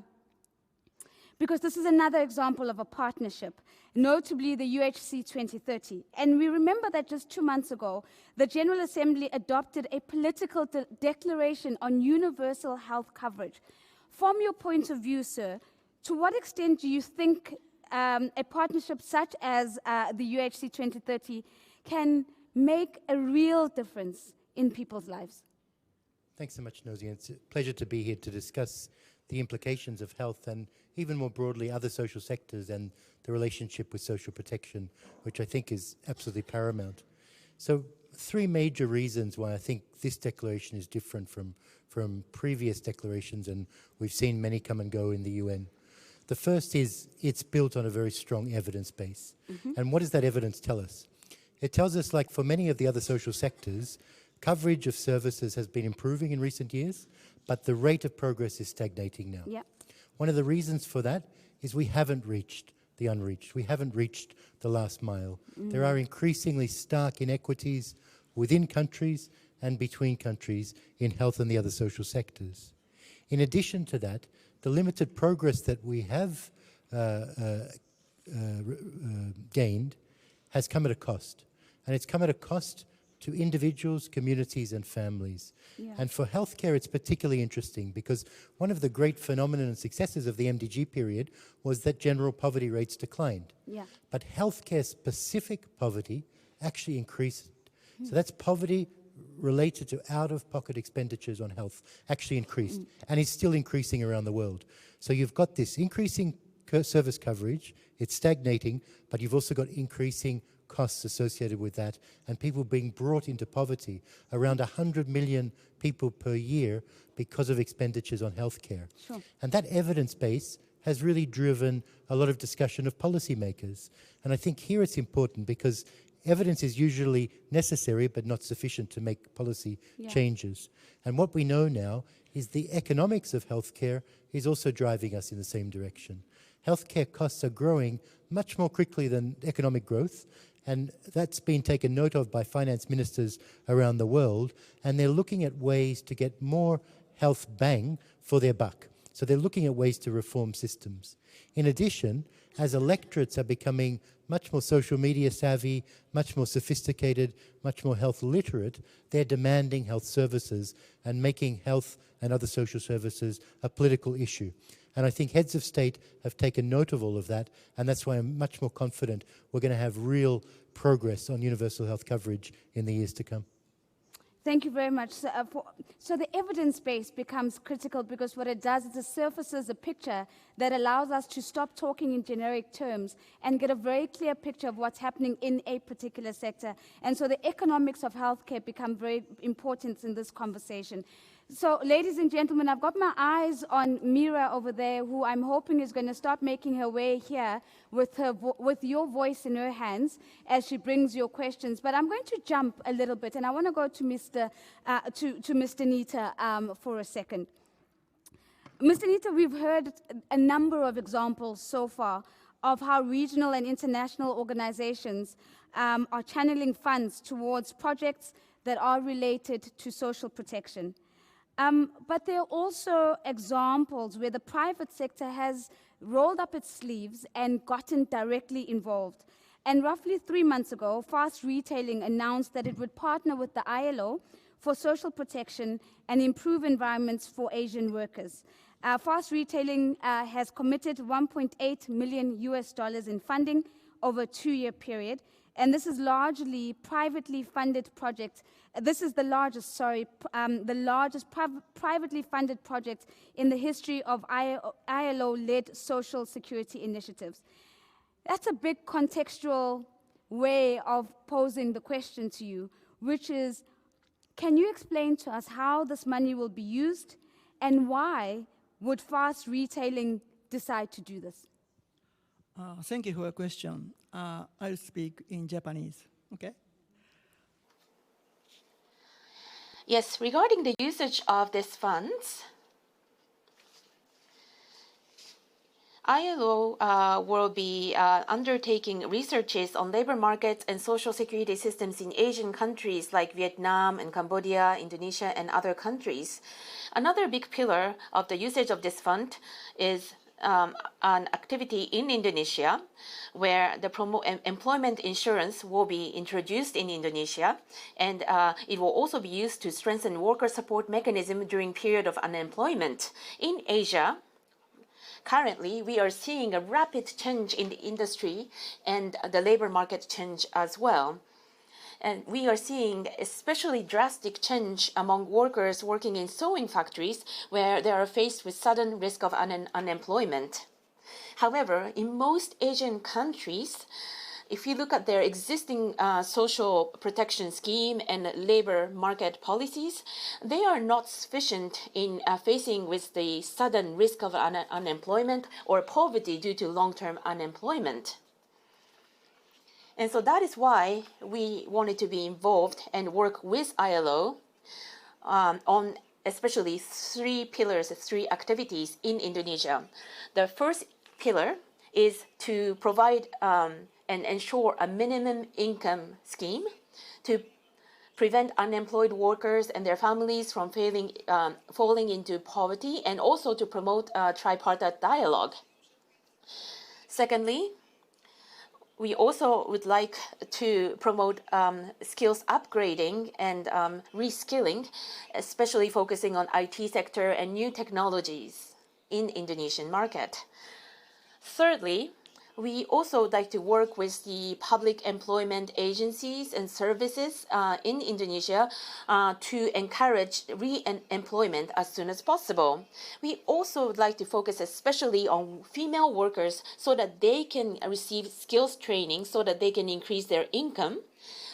[SPEAKER 1] because this is another example of a partnership, notably the UHC 2030. And we remember that just 2 months ago, the General Assembly adopted a political declaration on universal health coverage. From your point of view, sir, to what extent do you think a partnership such as the UHC 2030 can make a real difference in people's lives?
[SPEAKER 8] Thanks so much, Nosy. It's a pleasure to be here to discuss the implications of health and even more broadly other social sectors and the relationship with social protection, which I think is absolutely paramount. So 3 major reasons why I think this declaration is different from previous declarations, and we've seen many come and go in the UN. The first is it's built on a very strong evidence base. And what does that evidence tell us? It tells us, like for many of the other social sectors, coverage of services has been improving in recent years, but the rate of progress is stagnating now.
[SPEAKER 1] Yeah.
[SPEAKER 8] One of the reasons for that is we haven't reached the unreached. We haven't reached the last mile. There are increasingly stark inequities within countries and between countries in health and the other social sectors. In addition to that, the limited progress that we have gained has come at a cost. And it's come at a cost to individuals, communities, and families.
[SPEAKER 1] Yeah.
[SPEAKER 8] And for healthcare, it's particularly interesting because one of the great phenomena and successes of the MDG period was that general poverty rates declined.
[SPEAKER 1] Yeah.
[SPEAKER 8] But healthcare-specific poverty actually increased. So that's poverty related to out-of-pocket expenditures on health actually increased and is still increasing around the world. So you've got this increasing service coverage, it's stagnating, but you've also got increasing costs associated with that and people being brought into poverty, around 100 million people per year because of expenditures on healthcare.
[SPEAKER 1] Sure.
[SPEAKER 8] And that evidence base has really driven a lot of discussion of policymakers. And I think here it's important because evidence is usually necessary but not sufficient to make policy changes. And what we know now is the economics of healthcare is also driving us in the same direction. Healthcare costs are growing much more quickly than economic growth, and that's been taken note of by finance ministers around the world, and they're looking at ways to get more health bang for their buck. So they're looking at ways to reform systems. In addition, as electorates are becoming much more social media savvy, much more sophisticated, much more health literate, they're demanding health services and making health and other social services a political issue. And I think heads of state have taken note of all of that, and that's why I'm much more confident we're going to have real progress on universal health coverage in the years to come.
[SPEAKER 1] Thank you very much. So the evidence base becomes critical because what it does is it surfaces a picture that allows us to stop talking in generic terms and get a very clear picture of what's happening in a particular sector. And so the economics of healthcare become very important in this conversation. So, ladies and gentlemen, I've got my eyes on Mira over there, who I'm hoping is going to start making her way here with your voice in her hands as she brings your questions. But I'm going to jump a little bit, and I want to go to Mr. Nitta for a second. Mr. Nitta, we've heard a number of examples so far of how regional and international organizations are channeling funds towards projects that are related to social protection. But there are also examples where the private sector has rolled up its sleeves and gotten directly involved. And roughly 3 months ago, Fast Retailing announced that it would partner with the ILO for social protection and improve environments for Asian workers. Fast Retailing has committed $1.8 million in funding over a 2-year period. And this is largely privately funded project. This is the largest privately funded project in the history of ILO-led social security initiatives. That's a big contextual way of posing the question to you, which is, can you explain to us how this money will be used and why would Fast Retailing decide to do this?
[SPEAKER 9] Thank you for your question. I'll speak in Japanese, okay?
[SPEAKER 10] Yes, regarding the usage of these funds, ILO will be undertaking researches on labor markets and social security systems in Asian countries like Vietnam and Cambodia, Indonesia, and other countries. Another big pillar of the usage of this fund is an activity in Indonesia where the employment insurance will be introduced in Indonesia, and it will also be used to strengthen worker support mechanism during period of unemployment. In Asia, currently, we are seeing a rapid change in the industry and the labor market change as well. And we are seeing especially drastic change among workers working in sewing factories where they are faced with sudden risk of unemployment. However, in most Asian countries, if you look at their existing social protection scheme and labor market policies, they are not sufficient in facing with the sudden risk of unemployment or poverty due to long-term unemployment. And so that is why we wanted to be involved and work with ILO on especially 3 pillars, 3 activities in Indonesia. The first pillar is to provide and ensure a minimum income scheme to prevent unemployed workers and their families from falling into poverty, and also to promote tripartite dialogue. Secondly, we also would like to promote skills upgrading and reskilling, especially focusing on IT sector and new technologies in Indonesian market. Thirdly, we also like to work with the public employment agencies and services in Indonesia to encourage re-employment as soon as possible. We also would like to focus especially on female workers so that they can receive skills training so that they can increase their income,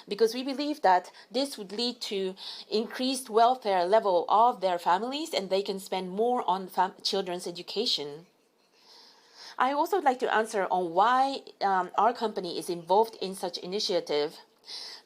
[SPEAKER 10] because we believe that this would lead to increased welfare level of their families and they can spend more on children's education. I also would like to answer on why our company is involved in such initiative.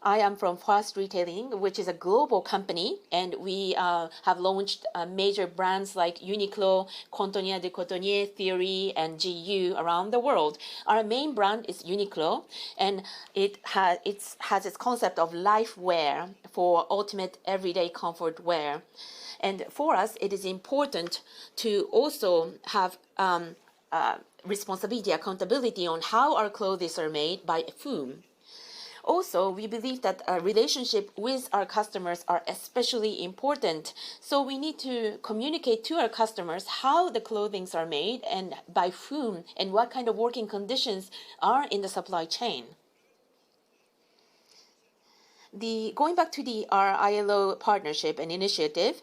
[SPEAKER 10] I am from Fast Retailing, which is a global company, and we have launched major brands like Uniqlo, Contonier de Cotonnier, Theory, and GU around the world. Our main brand is Uniqlo, and it has its concept of life wear for ultimate everyday comfort wear. And for us, it is important to also have responsibility, accountability on how our clothes are made by whom. Also, we believe that a relationship with our customers are especially important. So we need to communicate to our customers how the clothing are made and by whom and what kind of working conditions are in the supply chain. Going back to our ILO partnership and initiative,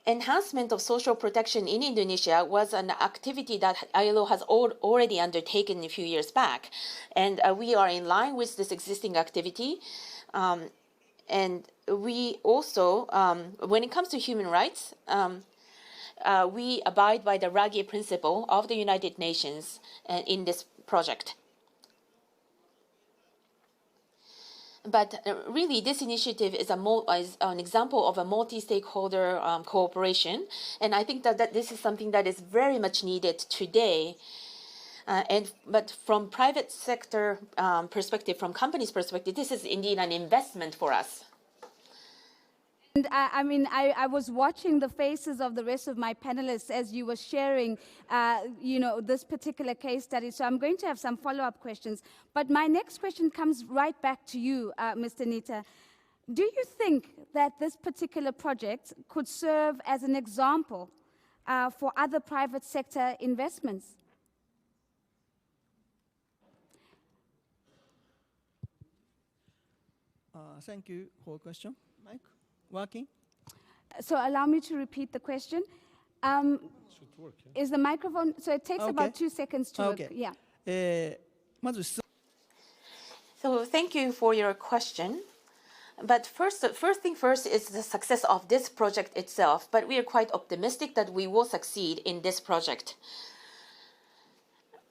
[SPEAKER 10] enhancement of social protection in Indonesia was an activity that ILO has already undertaken a few years back. And we are in line with this existing activity. And we also, when it comes to human rights, we abide by the Raggi principle of the United Nations in this project. But really, this initiative is an example of a multi-stakeholder cooperation. And I think that this is something that is very much needed today. But from private sector perspective, from companies' perspective, this is indeed an investment for us.
[SPEAKER 1] And I was watching the faces of the rest of my panelists as you were sharing, this particular case study. So I'm going to have some follow-up questions. But my next question comes right back to you, Mr. Nitta. Do you think that this particular project could serve as an example for other private sector investments?
[SPEAKER 9] Thank you for the question. Mike? Working?
[SPEAKER 1] So allow me to repeat the question.
[SPEAKER 9] Should work, yeah.
[SPEAKER 1] Is the microphone, so it takes about 2 seconds to work. Yeah.
[SPEAKER 10] So thank you for your question. But first thing first is the success of this project itself. But we are quite optimistic that we will succeed in this project.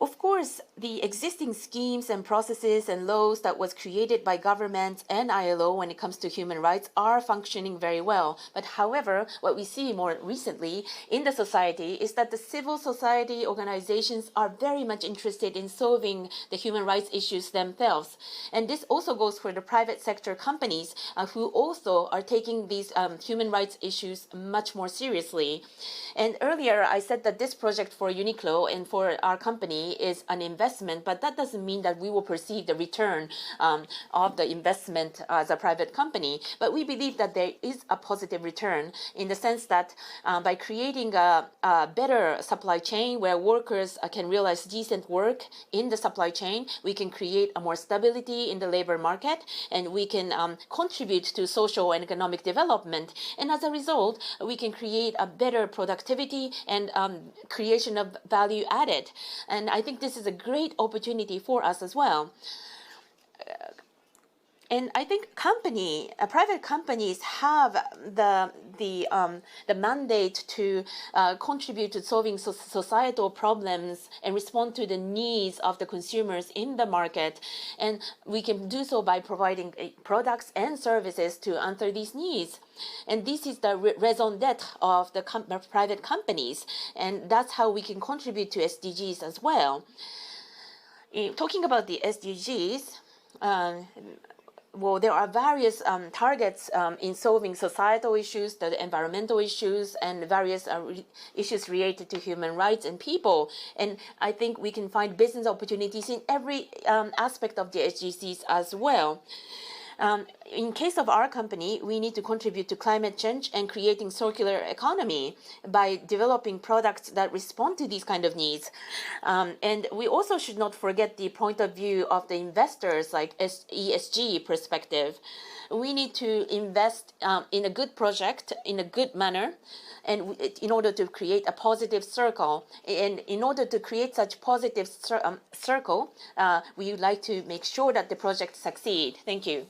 [SPEAKER 10] Of course, the existing schemes and processes and laws that was created by governments and ILO when it comes to human rights are functioning very well. But however, what we see more recently in the society is that the civil society organizations are very much interested in solving the human rights issues themselves. And this also goes for the private sector companies who also are taking these human rights issues much more seriously. And earlier I said that this project for Uniqlo and for our company is an investment, but that doesn't mean that we will perceive the return of the investment as a private company. But we believe that there is a positive return in the sense that by creating a better supply chain where workers can realize decent work in the supply chain, we can create a more stability in the labor market, and we can contribute to social and economic development. And as a result, we can create a better productivity and creation of value added. And I think this is a great opportunity for us as well. And I think private companies have the mandate to contribute to solving societal problems and respond to the needs of the consumers in the market. And we can do so by providing products and services to answer these needs. And this is the raison d'etre of the private companies. And that's how we can contribute to SDGs as well. Talking about the SDGs, well, there are various targets in solving societal issues, the environmental issues, and various issues related to human rights and people. And I think we can find business opportunities in every aspect of the SDGs as well. In case of our company, we need to contribute to climate change and creating circular economy by developing products that respond to these kind of needs. And we also should not forget the point of view of the investors, like ESG perspective. We need to invest in a good project in a good manner, and in order to create a positive circle. And in order to create such positive circle, we would like to make sure that the project succeed. Thank you.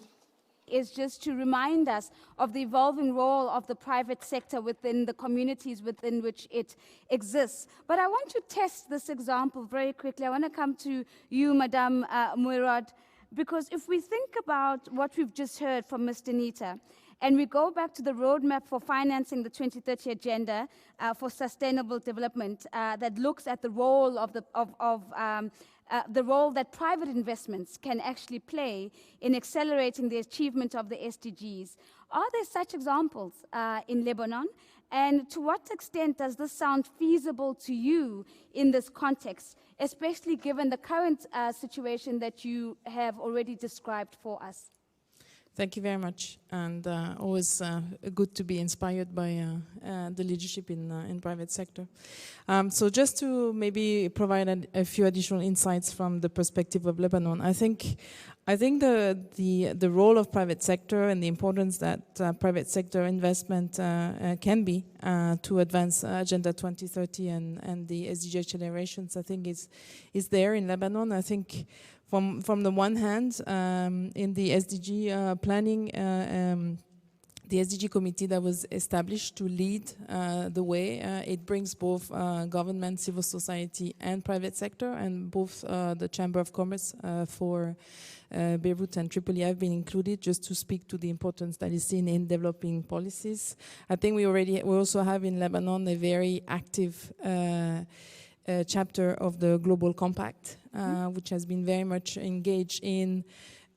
[SPEAKER 1] Is just to remind us of the evolving role of the private sector within the communities within which it exists. But I want to test this example very quickly. I want to come to you, Madame Moyroud, because if we think about what we've just heard from Mr. Nitta, and we go back to the roadmap for financing the 2030 Agenda for Sustainable Development that looks at the role of the role that private investments can actually play in accelerating the achievement of the SDGs. Are there such examples in Lebanon? And to what extent does this sound feasible to you in this context, especially given the current situation that you have already described for us?
[SPEAKER 5] Thank you very much, and always good to be inspired by the leadership in private sector. So just to maybe provide a few additional insights from the perspective of Lebanon, I think the role of private sector and the importance that private sector investment can be to advance Agenda 2030 and the SDG accelerations, I think is there in Lebanon. I think from the one hand, in the SDG planning, the SDG committee that was established to lead the way, it brings both government, civil society, and private sector, and both the Chamber of Commerce for Beirut and Tripoli have been included, just to speak to the importance that is seen in developing policies. I think we also have in Lebanon a very active chapter of the Global Compact, which has been very much engaged in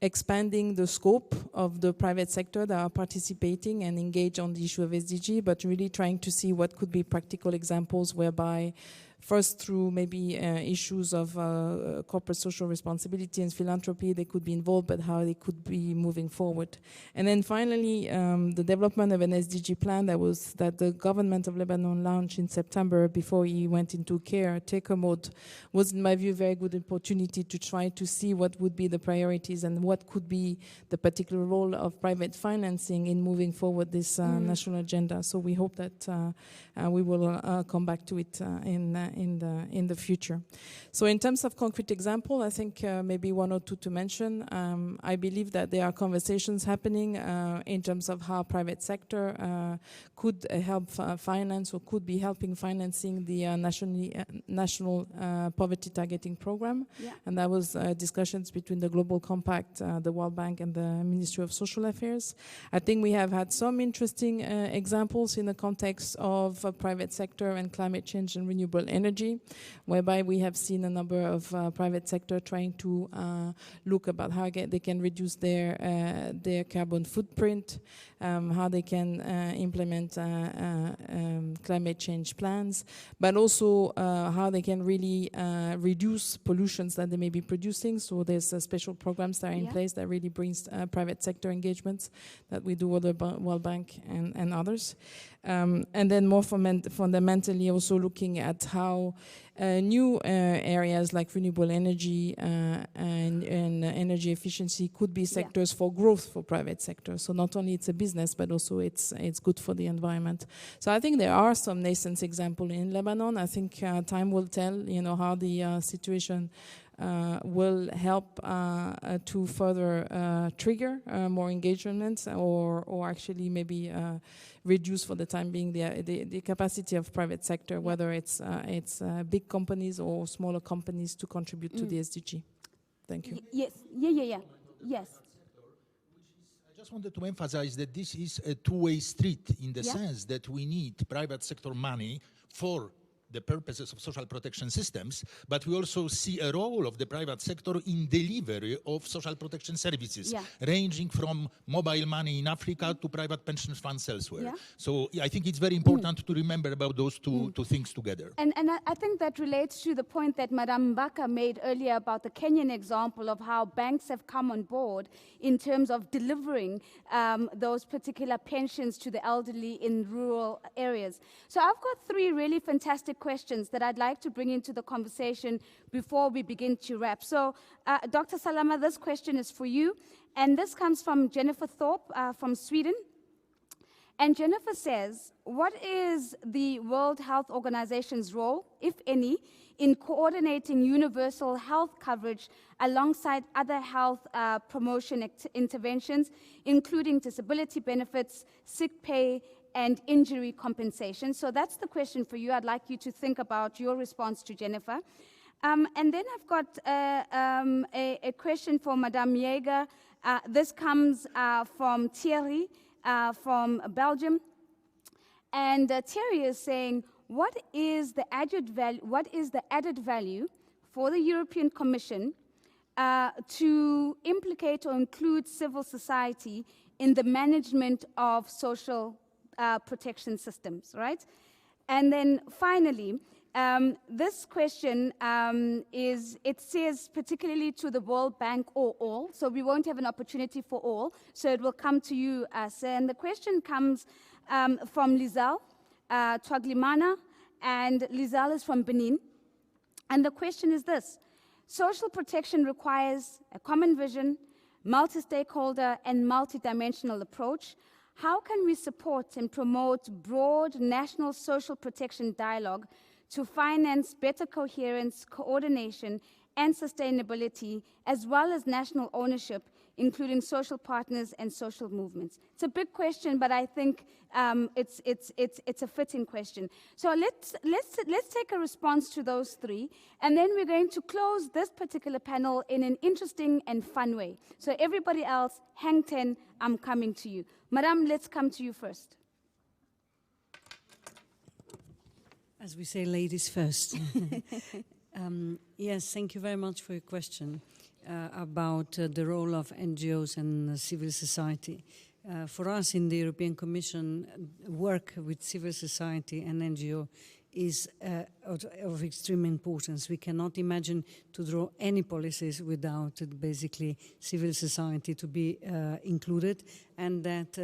[SPEAKER 5] expanding the scope of the private sector that are participating and engaged on the issue of SDG, but really trying to see what could be practical examples whereby first through maybe issues of corporate social responsibility and philanthropy, they could be involved, but how they could be moving forward. And then finally, the development of an SDG plan that the government of Lebanon launched in September before he went into caretaker mode was, in my view, a very good opportunity to try to see what would be the priorities and what could be the particular role of private financing in moving forward this national agenda. So we hope that we will come back to it in in the future. So in terms of concrete example, I think maybe one or two to mention. I believe that there are conversations happening in terms of how private sector could help finance or could be helping financing the national poverty targeting program.
[SPEAKER 1] Yeah.
[SPEAKER 5] And that was discussions between the Global Compact, the World Bank and the Ministry of Social Affairs. I think we have had some interesting examples in the context of private sector and climate change and renewable energy, whereby we have seen a number of private sector trying to look about how they can reduce their carbon footprint, how they can implement climate change plans, but also how they can really reduce pollutions that they may be producing. So there's special programs that are in place that really brings private sector engagements that we do with the World Bank and others. And then more fundamentally also looking at how new areas like renewable energy and energy efficiency could be sectors for growth for private sector. So not only it's a business, but also it's good for the environment. So I think there are some nascent examples in Lebanon. I think time will tell, how the situation will help to further trigger more engagement or actually maybe reduce for the time being the capacity of private sector, whether it's big companies or smaller companies to contribute to the SDG. Thank you.
[SPEAKER 1] Yes. Yes.
[SPEAKER 7] I just wanted to emphasize that this is a two-way street in the sense that we need private sector money for the purposes of social protection systems, but we also see a role of the private sector in delivery of social protection services, ranging from mobile money in Africa to private pension funds elsewhere. Yeah. So I think it's very important to remember about those two things together.
[SPEAKER 1] And I think that relates to the point that Madame Mbaka made earlier about the Kenyan example of how banks have come on board in terms of delivering those particular pensions to the elderly in rural areas. So I've got three really fantastic questions that I'd like to bring into the conversation before we begin to wrap. So, Dr. Salama, this question is for you. And this comes from Jennifer Thorpe from Sweden. And Jennifer says, what is the World Health Organization's role, if any, in coordinating universal health coverage alongside other health promotion interventions, including disability benefits, sick pay, and injury compensation? So that's the question for you. I'd like you to think about your response to Jennifer. And then I've got a question for Madame Jager. This comes from Thierry from Belgium. And Thierry is saying, what is the added value for the European Commission to implicate or include civil society in the management of social protection systems, right? And then finally, this question it says particularly to the World Bank or all, so we won't have an opportunity for all, so it will come to you, sir. And the question comes from Lizal Twaglimana, and Lizal is from Benin. And the question is this: social protection requires a common vision, multi-stakeholder and multi-dimensional approach. How can we support and promote broad national social protection dialogue to finance better coherence, coordination, and sustainability, as well as national ownership, including social partners and social movements? It's a big question, but I think it's a fitting question. So let's take a response to those three, and then we're going to close this particular panel in an interesting and fun way. So everybody else, hang 10, I'm coming to you. Madame, let's come to you first.
[SPEAKER 3] As we say, ladies first. Yes, thank you very much for your question about the role of NGOs and civil society. For us in the European Commission, work with civil society and NGO is of extreme importance. We cannot imagine to draw any policies without basically civil society to be included, and that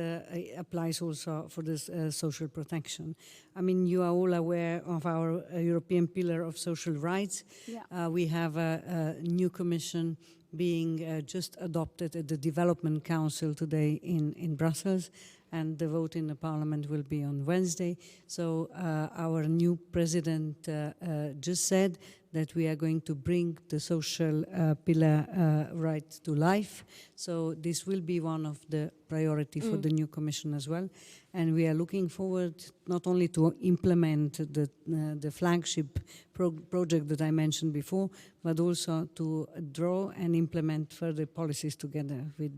[SPEAKER 3] applies also for this social protection. I mean, you are all aware of our European Pillar of Social Rights. Yeah. We have a new commission being just adopted at the Development Council today in Brussels, and the vote in the parliament will be on Wednesday. So our new president just said that we are going to bring the social pillar right to life. So this will be one of the priority for the new commission as well. And we are looking forward not only to implement the flagship project that I mentioned before, but also to draw and implement further policies together with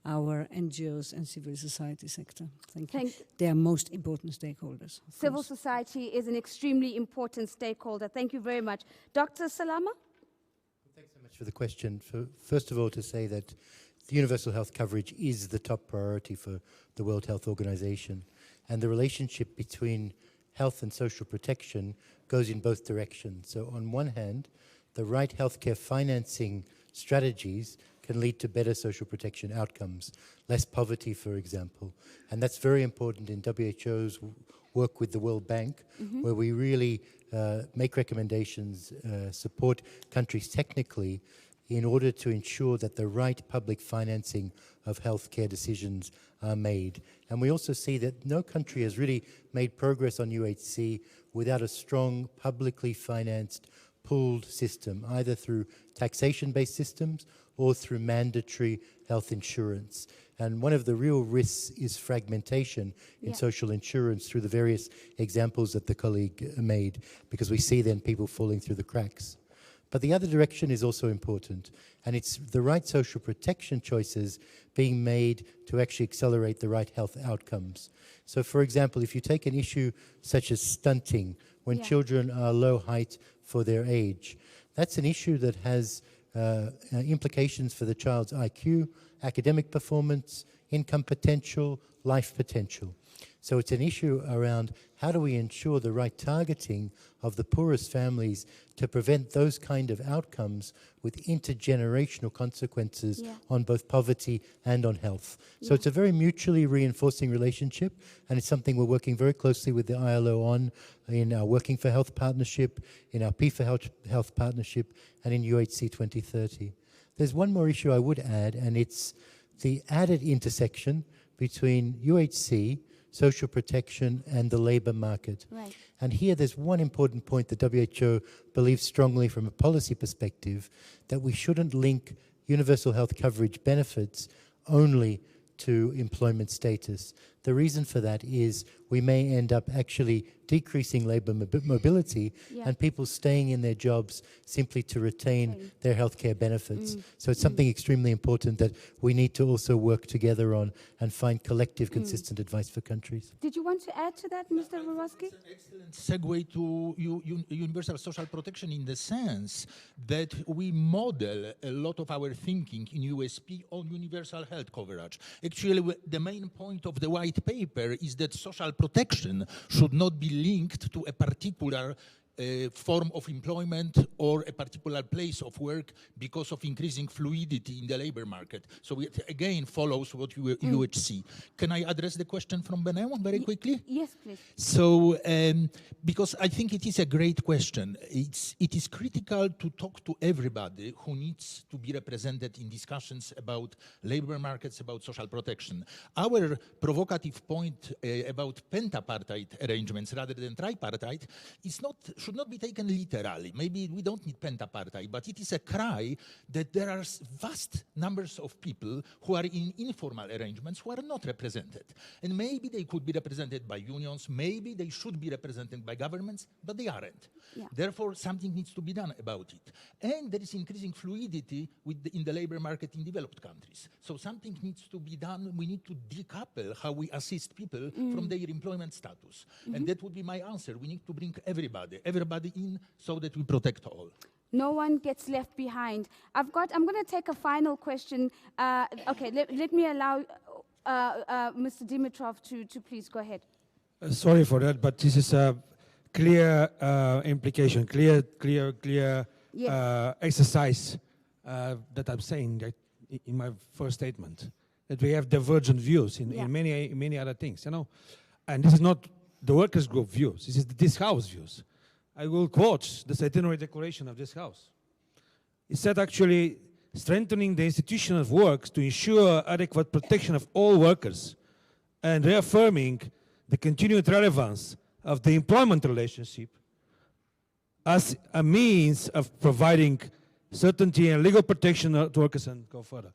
[SPEAKER 3] our NGOs and civil society sector. Thank you. They are most important stakeholders.
[SPEAKER 1] Civil society is an extremely important stakeholder. Thank you very much. Dr. Salama?
[SPEAKER 8] Thanks so much for the question. First of all, to say that the universal health coverage is the top priority for the World Health Organization. And the relationship between health and social protection goes in both directions. So on one hand, the right healthcare financing strategies can lead to better social protection outcomes, less poverty, for example. And that's very important in WHO's work with the World Bank, where we really make recommendations, support countries technically in order to ensure that the right public financing of healthcare decisions are made. And we also see that no country has really made progress on UHC without a strong publicly financed pooled system, either through taxation-based systems or through mandatory health insurance. And one of the real risks is fragmentation in social insurance through the various examples that the colleague made, because we see then people falling through the cracks. But the other direction is also important, and it's the right social protection choices being made to actually accelerate the right health outcomes. So, for example, if you take an issue such as stunting, when children are low height for their age, that's an issue that has implications for the child's IQ, academic performance, income potential, life potential. So it's an issue around how do we ensure the right targeting of the poorest families to prevent those kind of outcomes with intergenerational consequences on both poverty and on health. So it's a very mutually reinforcing relationship, and it's something we're working very closely with the ILO on in our Working for Health partnership, in our P for Health partnership, and in UHC 2030. There's one more issue I would add, and it's the added intersection between UHC, social protection, and the labor market.
[SPEAKER 1] Right.
[SPEAKER 8] And here there's one important point that WHO believes strongly from a policy perspective, that we shouldn't link universal health coverage benefits only to employment status. The reason for that is we may end up actually decreasing labor mobility and people staying in their jobs simply to retain their healthcare benefits. So it's something extremely important that we need to also work together on and find collective, consistent advice for countries.
[SPEAKER 1] Did you want to add to that, Mr. Rutkowski?
[SPEAKER 7] It's an excellent segue to universal social protection, in the sense that we model a lot of our thinking in USP on universal health coverage. Actually, the main point of the white paper is that social protection should not be linked to a particular form of employment or a particular place of work because of increasing fluidity in the labor market. So it again follows what UHC. Can I address the question from Benin very quickly?
[SPEAKER 1] Yes, please.
[SPEAKER 7] So, because I think it is a great question. It is critical to talk to everybody who needs to be represented in discussions about labor markets, about social protection. Our provocative point about pentapartite arrangements rather than tripartite should not be taken literally. Maybe we don't need pentapartite, but it is a cry that there are vast numbers of people who are in informal arrangements who are not represented. And maybe they could be represented by unions, maybe they should be represented by governments, but they aren't.
[SPEAKER 1] Yeah.
[SPEAKER 7] Therefore, something needs to be done about it. And there is increasing fluidity in the labor market in developed countries. So something needs to be done. We need to decouple how we assist people from their employment status. And that would be my answer. We need to bring everybody in so that we protect all.
[SPEAKER 1] No one gets left behind. I'm going to take a final question. Okay, let me allow Mr. Dimitrov to please go ahead.
[SPEAKER 6] Sorry for that, but this is a clear implication, clear exercise that I'm saying that in my first statement, that we have divergent views in many other things, you know. And this is not the workers' group views, this is this House views. I will quote the centenary declaration of this House. It said actually, strengthening the institution of works to ensure adequate protection of all workers and reaffirming the continued relevance of the employment relationship as a means of providing certainty and legal protection to workers and go further.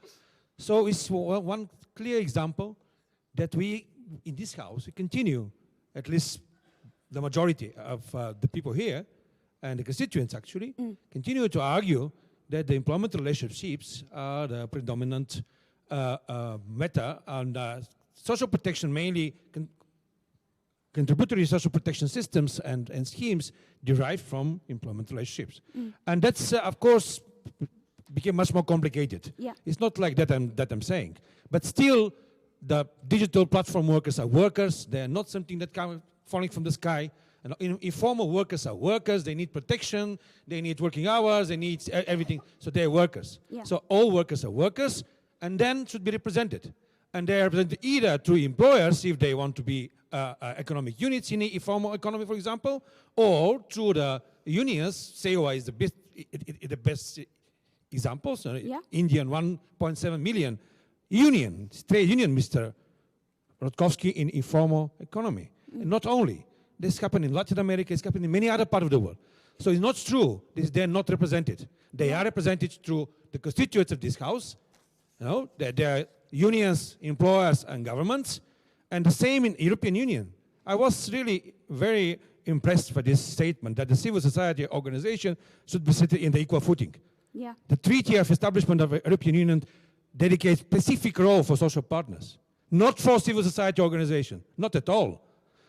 [SPEAKER 6] So it's one clear example that we, in this House, we continue, at least the majority of the people here, and the constituents actually, continue to argue that the employment relationships are the predominant matter, and social protection, mainly contributory social protection systems and schemes derived from employment relationships. And that's, of course, became much more complicated.
[SPEAKER 1] Yeah.
[SPEAKER 6] It's not like that I'm saying. But still, the digital platform workers are workers. They're not something that comes falling from the sky. And informal workers are workers. They need protection. They need working hours. They need everything. So they're workers.
[SPEAKER 1] Yeah.
[SPEAKER 6] So all workers are workers, and then should be represented. And they are represented either through employers, if they want to be economic units in the informal economy, for example, or through the unions. CEOA is the best example. So
[SPEAKER 1] Yeah.
[SPEAKER 6] Indian 1.7 million trade union, Mr. Rutkowski, in informal economy. And not only. This happened in Latin America, it's happened in many other parts of the world. So it's not true, they're not represented. They are represented through the constituents of this House. You know, there are unions, employers, and governments. And the same in European Union. I was really very impressed by this statement that the civil society organization should be set in the equal footing.
[SPEAKER 1] Yeah.
[SPEAKER 6] The treaty of establishment of the European Union dedicates specific role for social partners, not for civil society organization, not at all.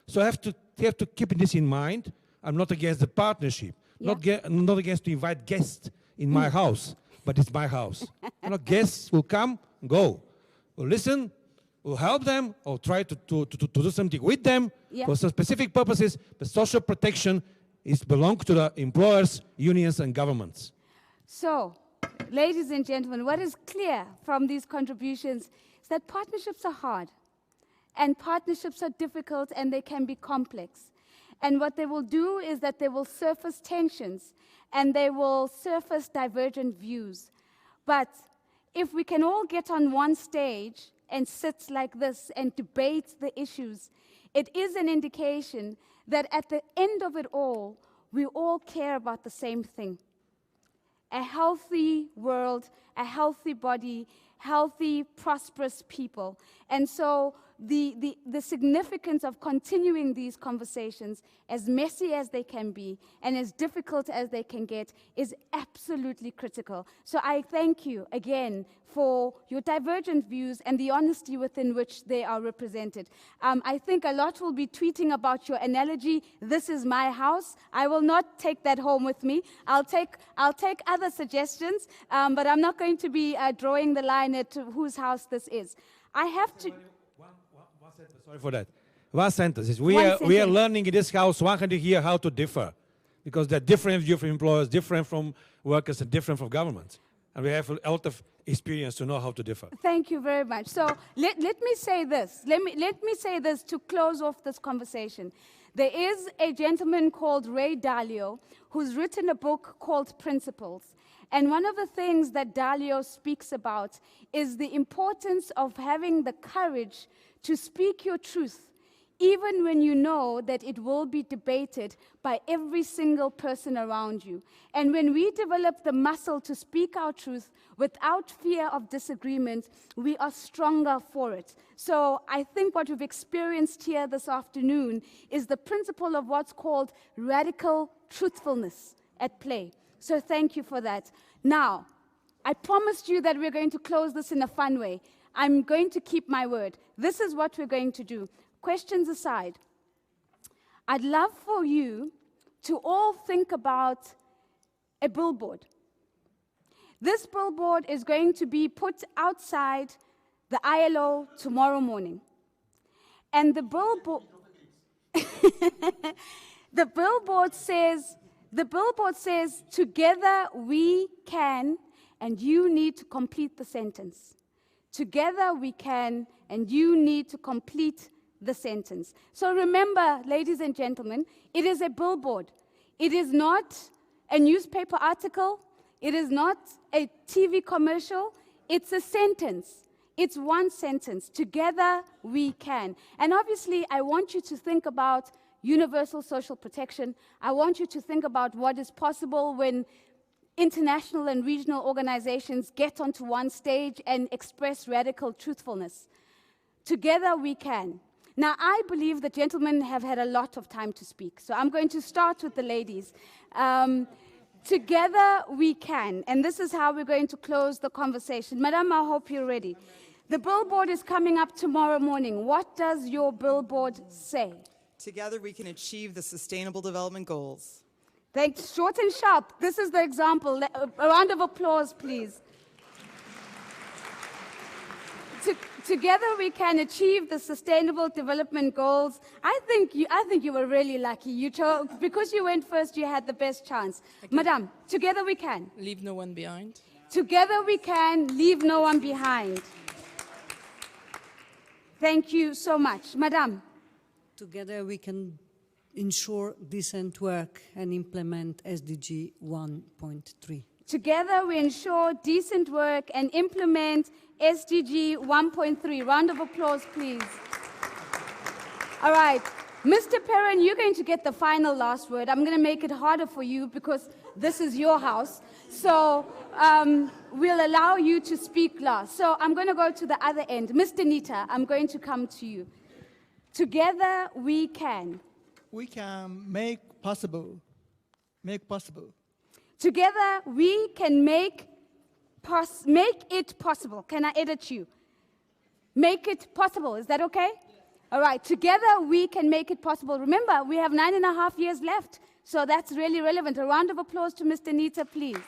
[SPEAKER 6] So I have to keep this in mind. I'm not against the partnership,
[SPEAKER 1] Yeah.
[SPEAKER 6] not against to invite guests in my house, but it's my house. You know, guests will come, go. We'll listen, we'll help them, or try to do something with them for some specific purposes, but social protection belongs to the employers, unions, and governments.
[SPEAKER 1] So, ladies and gentlemen, what is clear from these contributions is that partnerships are hard, and partnerships are difficult, and they can be complex. And what they will do is that they will surface tensions, and they will surface divergent views. But if we can all get on one stage and sit like this and debate the issues, it is an indication that at the end of it all, we all care about the same thing. A healthy world, a healthy body, healthy, prosperous people. And so the significance of continuing these conversations, as messy as they can be and as difficult as they can get, is absolutely critical. So I thank you again for your divergent views and the honesty within which they are represented. I think a lot will be tweeting about your analogy, this is my house. I will not take that home with me. I'll take other suggestions, but I'm not going to be drawing the line at whose house this is. I have to...
[SPEAKER 6] One sentence, sorry for that. One sentence is we are learning in this House 100 years how to differ, because they're different view from employers, different from workers, and different from governments. And we have a lot of experience to know how to differ.
[SPEAKER 1] Thank you very much. So let me say this. Let me say this to close off this conversation. There is a gentleman called Ray Dalio who's written a book called Principles. And one of the things that Dalio speaks about is the importance of having the courage to speak your truth, even when you know that it will be debated by every single person around you. And when we develop the muscle to speak our truth without fear of disagreement, we are stronger for it. So I think what we've experienced here this afternoon is the principle of what's called radical truthfulness at play. So thank you for that. Now, I promised you that we're going to close this in a fun way. I'm going to keep my word. This is what we're going to do. Questions aside, I'd love for you to all think about a billboard. This billboard is going to be put outside the ILO tomorrow morning. And the billboard says, together we can, and you need to complete the sentence. Together we can, and you need to complete the sentence. So remember, ladies and gentlemen, it is a billboard. It is not a newspaper article. It is not a TV commercial. It's a sentence. It's one sentence. Together we can. And obviously, I want you to think about universal social protection. I want you to think about what is possible when international and regional organizations get onto one stage and express radical truthfulness. Together we can. Now, I believe the gentlemen have had a lot of time to speak, so I'm going to start with the ladies. Together we can, and this is how we're going to close the conversation. Madam, I hope you're ready. The billboard is coming up tomorrow morning. What does your billboard say?
[SPEAKER 4] Together we can achieve the Sustainable Development Goals.
[SPEAKER 1] Thanks, short and sharp. This is the example. A round of applause, please. Together we can achieve the Sustainable Development Goals. I think you were really lucky. You chose, because you went first, you had the best chance. Okay. Madam, together we can.
[SPEAKER 5] Leave no one behind.
[SPEAKER 1] Together we can leave no one behind. Thank you so much. Madam.
[SPEAKER 3] Together we can ensure decent work and implement SDG 1.3.
[SPEAKER 1] Together we ensure decent work and implement SDG 1.3. Round of applause, please. All right. Mr. Perrin, you're going to get the final last word. I'm going to make it harder for you because this is your house. So we'll allow you to speak last. So I'm going to go to the other end. Mr. Nitta, I'm going to come to you. Together we can.
[SPEAKER 9] We can make possible.
[SPEAKER 1] Together we can make it possible. Can I edit you? Make it possible. Is that okay? All right. Together we can make it possible. Remember, we have 9.5 years left, so that's really relevant. A round of applause to Mr. Nitta, please.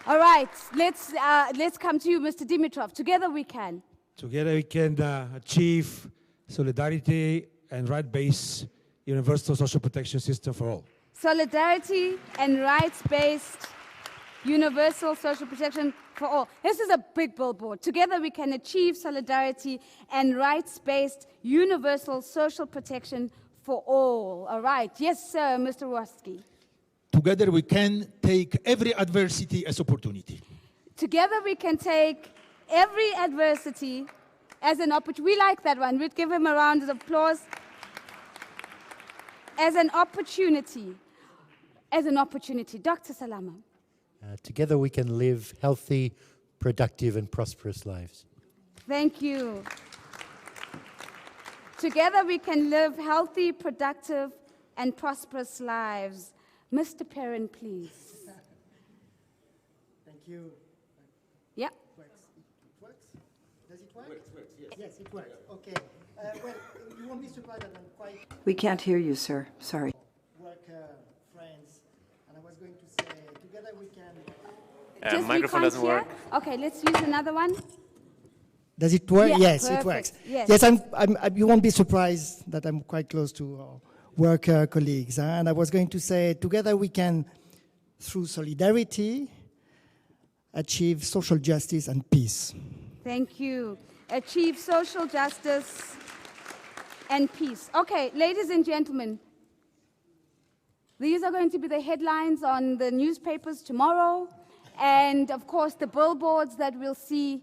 [SPEAKER 1] All right. Let's come to you, Mr. Dimitrov. Together we can.
[SPEAKER 6] Together we can achieve solidarity and right-based universal social protection system for all.
[SPEAKER 1] Solidarity and rights-based universal social protection for all. This is a big billboard. Together we can achieve solidarity and rights-based universal social protection for all. All right. Yes, sir, Mr. Rutkowski.
[SPEAKER 7] Together we can take every adversity as opportunity.
[SPEAKER 1] Together we can take every adversity as an opportunity. We like that one. We'd give him a round of applause. As an opportunity. As an opportunity. Dr. Salama.
[SPEAKER 8] Together we can live healthy, productive, and prosperous lives.
[SPEAKER 1] Thank you. Together we can live healthy, productive, and prosperous lives. Mr. Perrin, please.
[SPEAKER 2] Thank you.
[SPEAKER 1] Yeah.
[SPEAKER 2] It works? Does it work? Works, yes. Yes, it works. Okay. Well, you won't be surprised that I'm quite...
[SPEAKER 11] We can't hear you, sir. Sorry.
[SPEAKER 2] Friends, and I was going to say, together we can...
[SPEAKER 12] Microphone doesn't work.
[SPEAKER 1] Okay, let's use another one.
[SPEAKER 2] Does it work?
[SPEAKER 1] Yeah,
[SPEAKER 2] yes,
[SPEAKER 1] perfect.
[SPEAKER 2] it works.
[SPEAKER 1] Yes,
[SPEAKER 2] you won't be surprised that I'm quite close to our work colleagues. And I was going to say, together we can, through solidarity, achieve social justice and peace.
[SPEAKER 1] Thank you. Achieve social justice and peace. Okay, ladies and gentlemen, these are going to be the headlines on the newspapers tomorrow, and of course the billboards that we'll see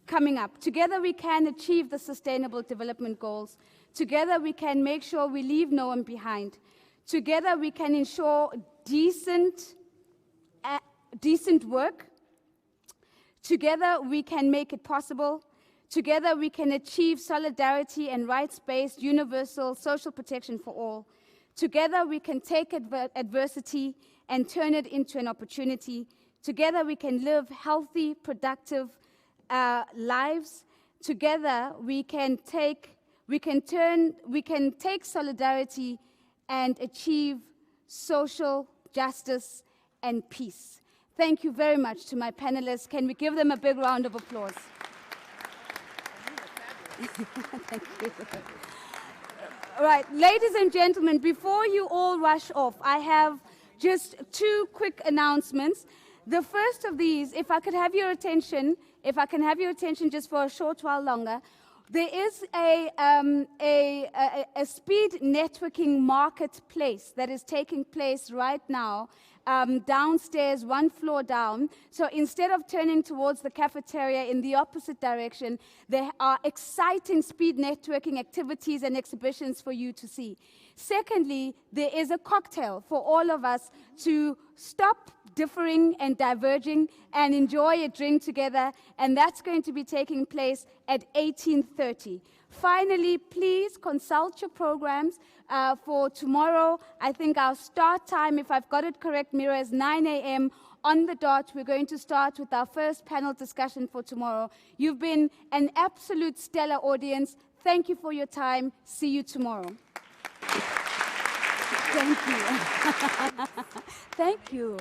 [SPEAKER 1] coming up. Together we can achieve the Sustainable Development Goals. Together we can make sure we leave no one behind. Together we can ensure decent work. Together we can make it possible. Together we can achieve solidarity and rights-based universal social protection for all. Together we can take adversity and turn it into an opportunity. Together we can live healthy, productive lives. Together we can take solidarity and achieve social justice and peace. Thank you very much to my panelists. Can we give them a big round of applause? Thank you. All right, ladies and gentlemen, before you all rush off, I have just 2 quick announcements. The first of these, if I can have your attention just for a short while longer, There is a speed networking marketplace that is taking place right now downstairs, one floor down. So instead of turning towards the cafeteria in the opposite direction, there are exciting speed networking activities and exhibitions for you to see. Secondly, there is a cocktail for all of us to stop differing and diverging and enjoy a drink together, and that's going to be taking place at 18:30. Finally, please consult your programs for tomorrow. I think our start time, if I've got it correct, Mira, is 9 a.m. on the dot. We're going to start with our first panel discussion for tomorrow. You've been an absolute stellar audience. Thank you for your time. See you tomorrow. Thank you. Thank you.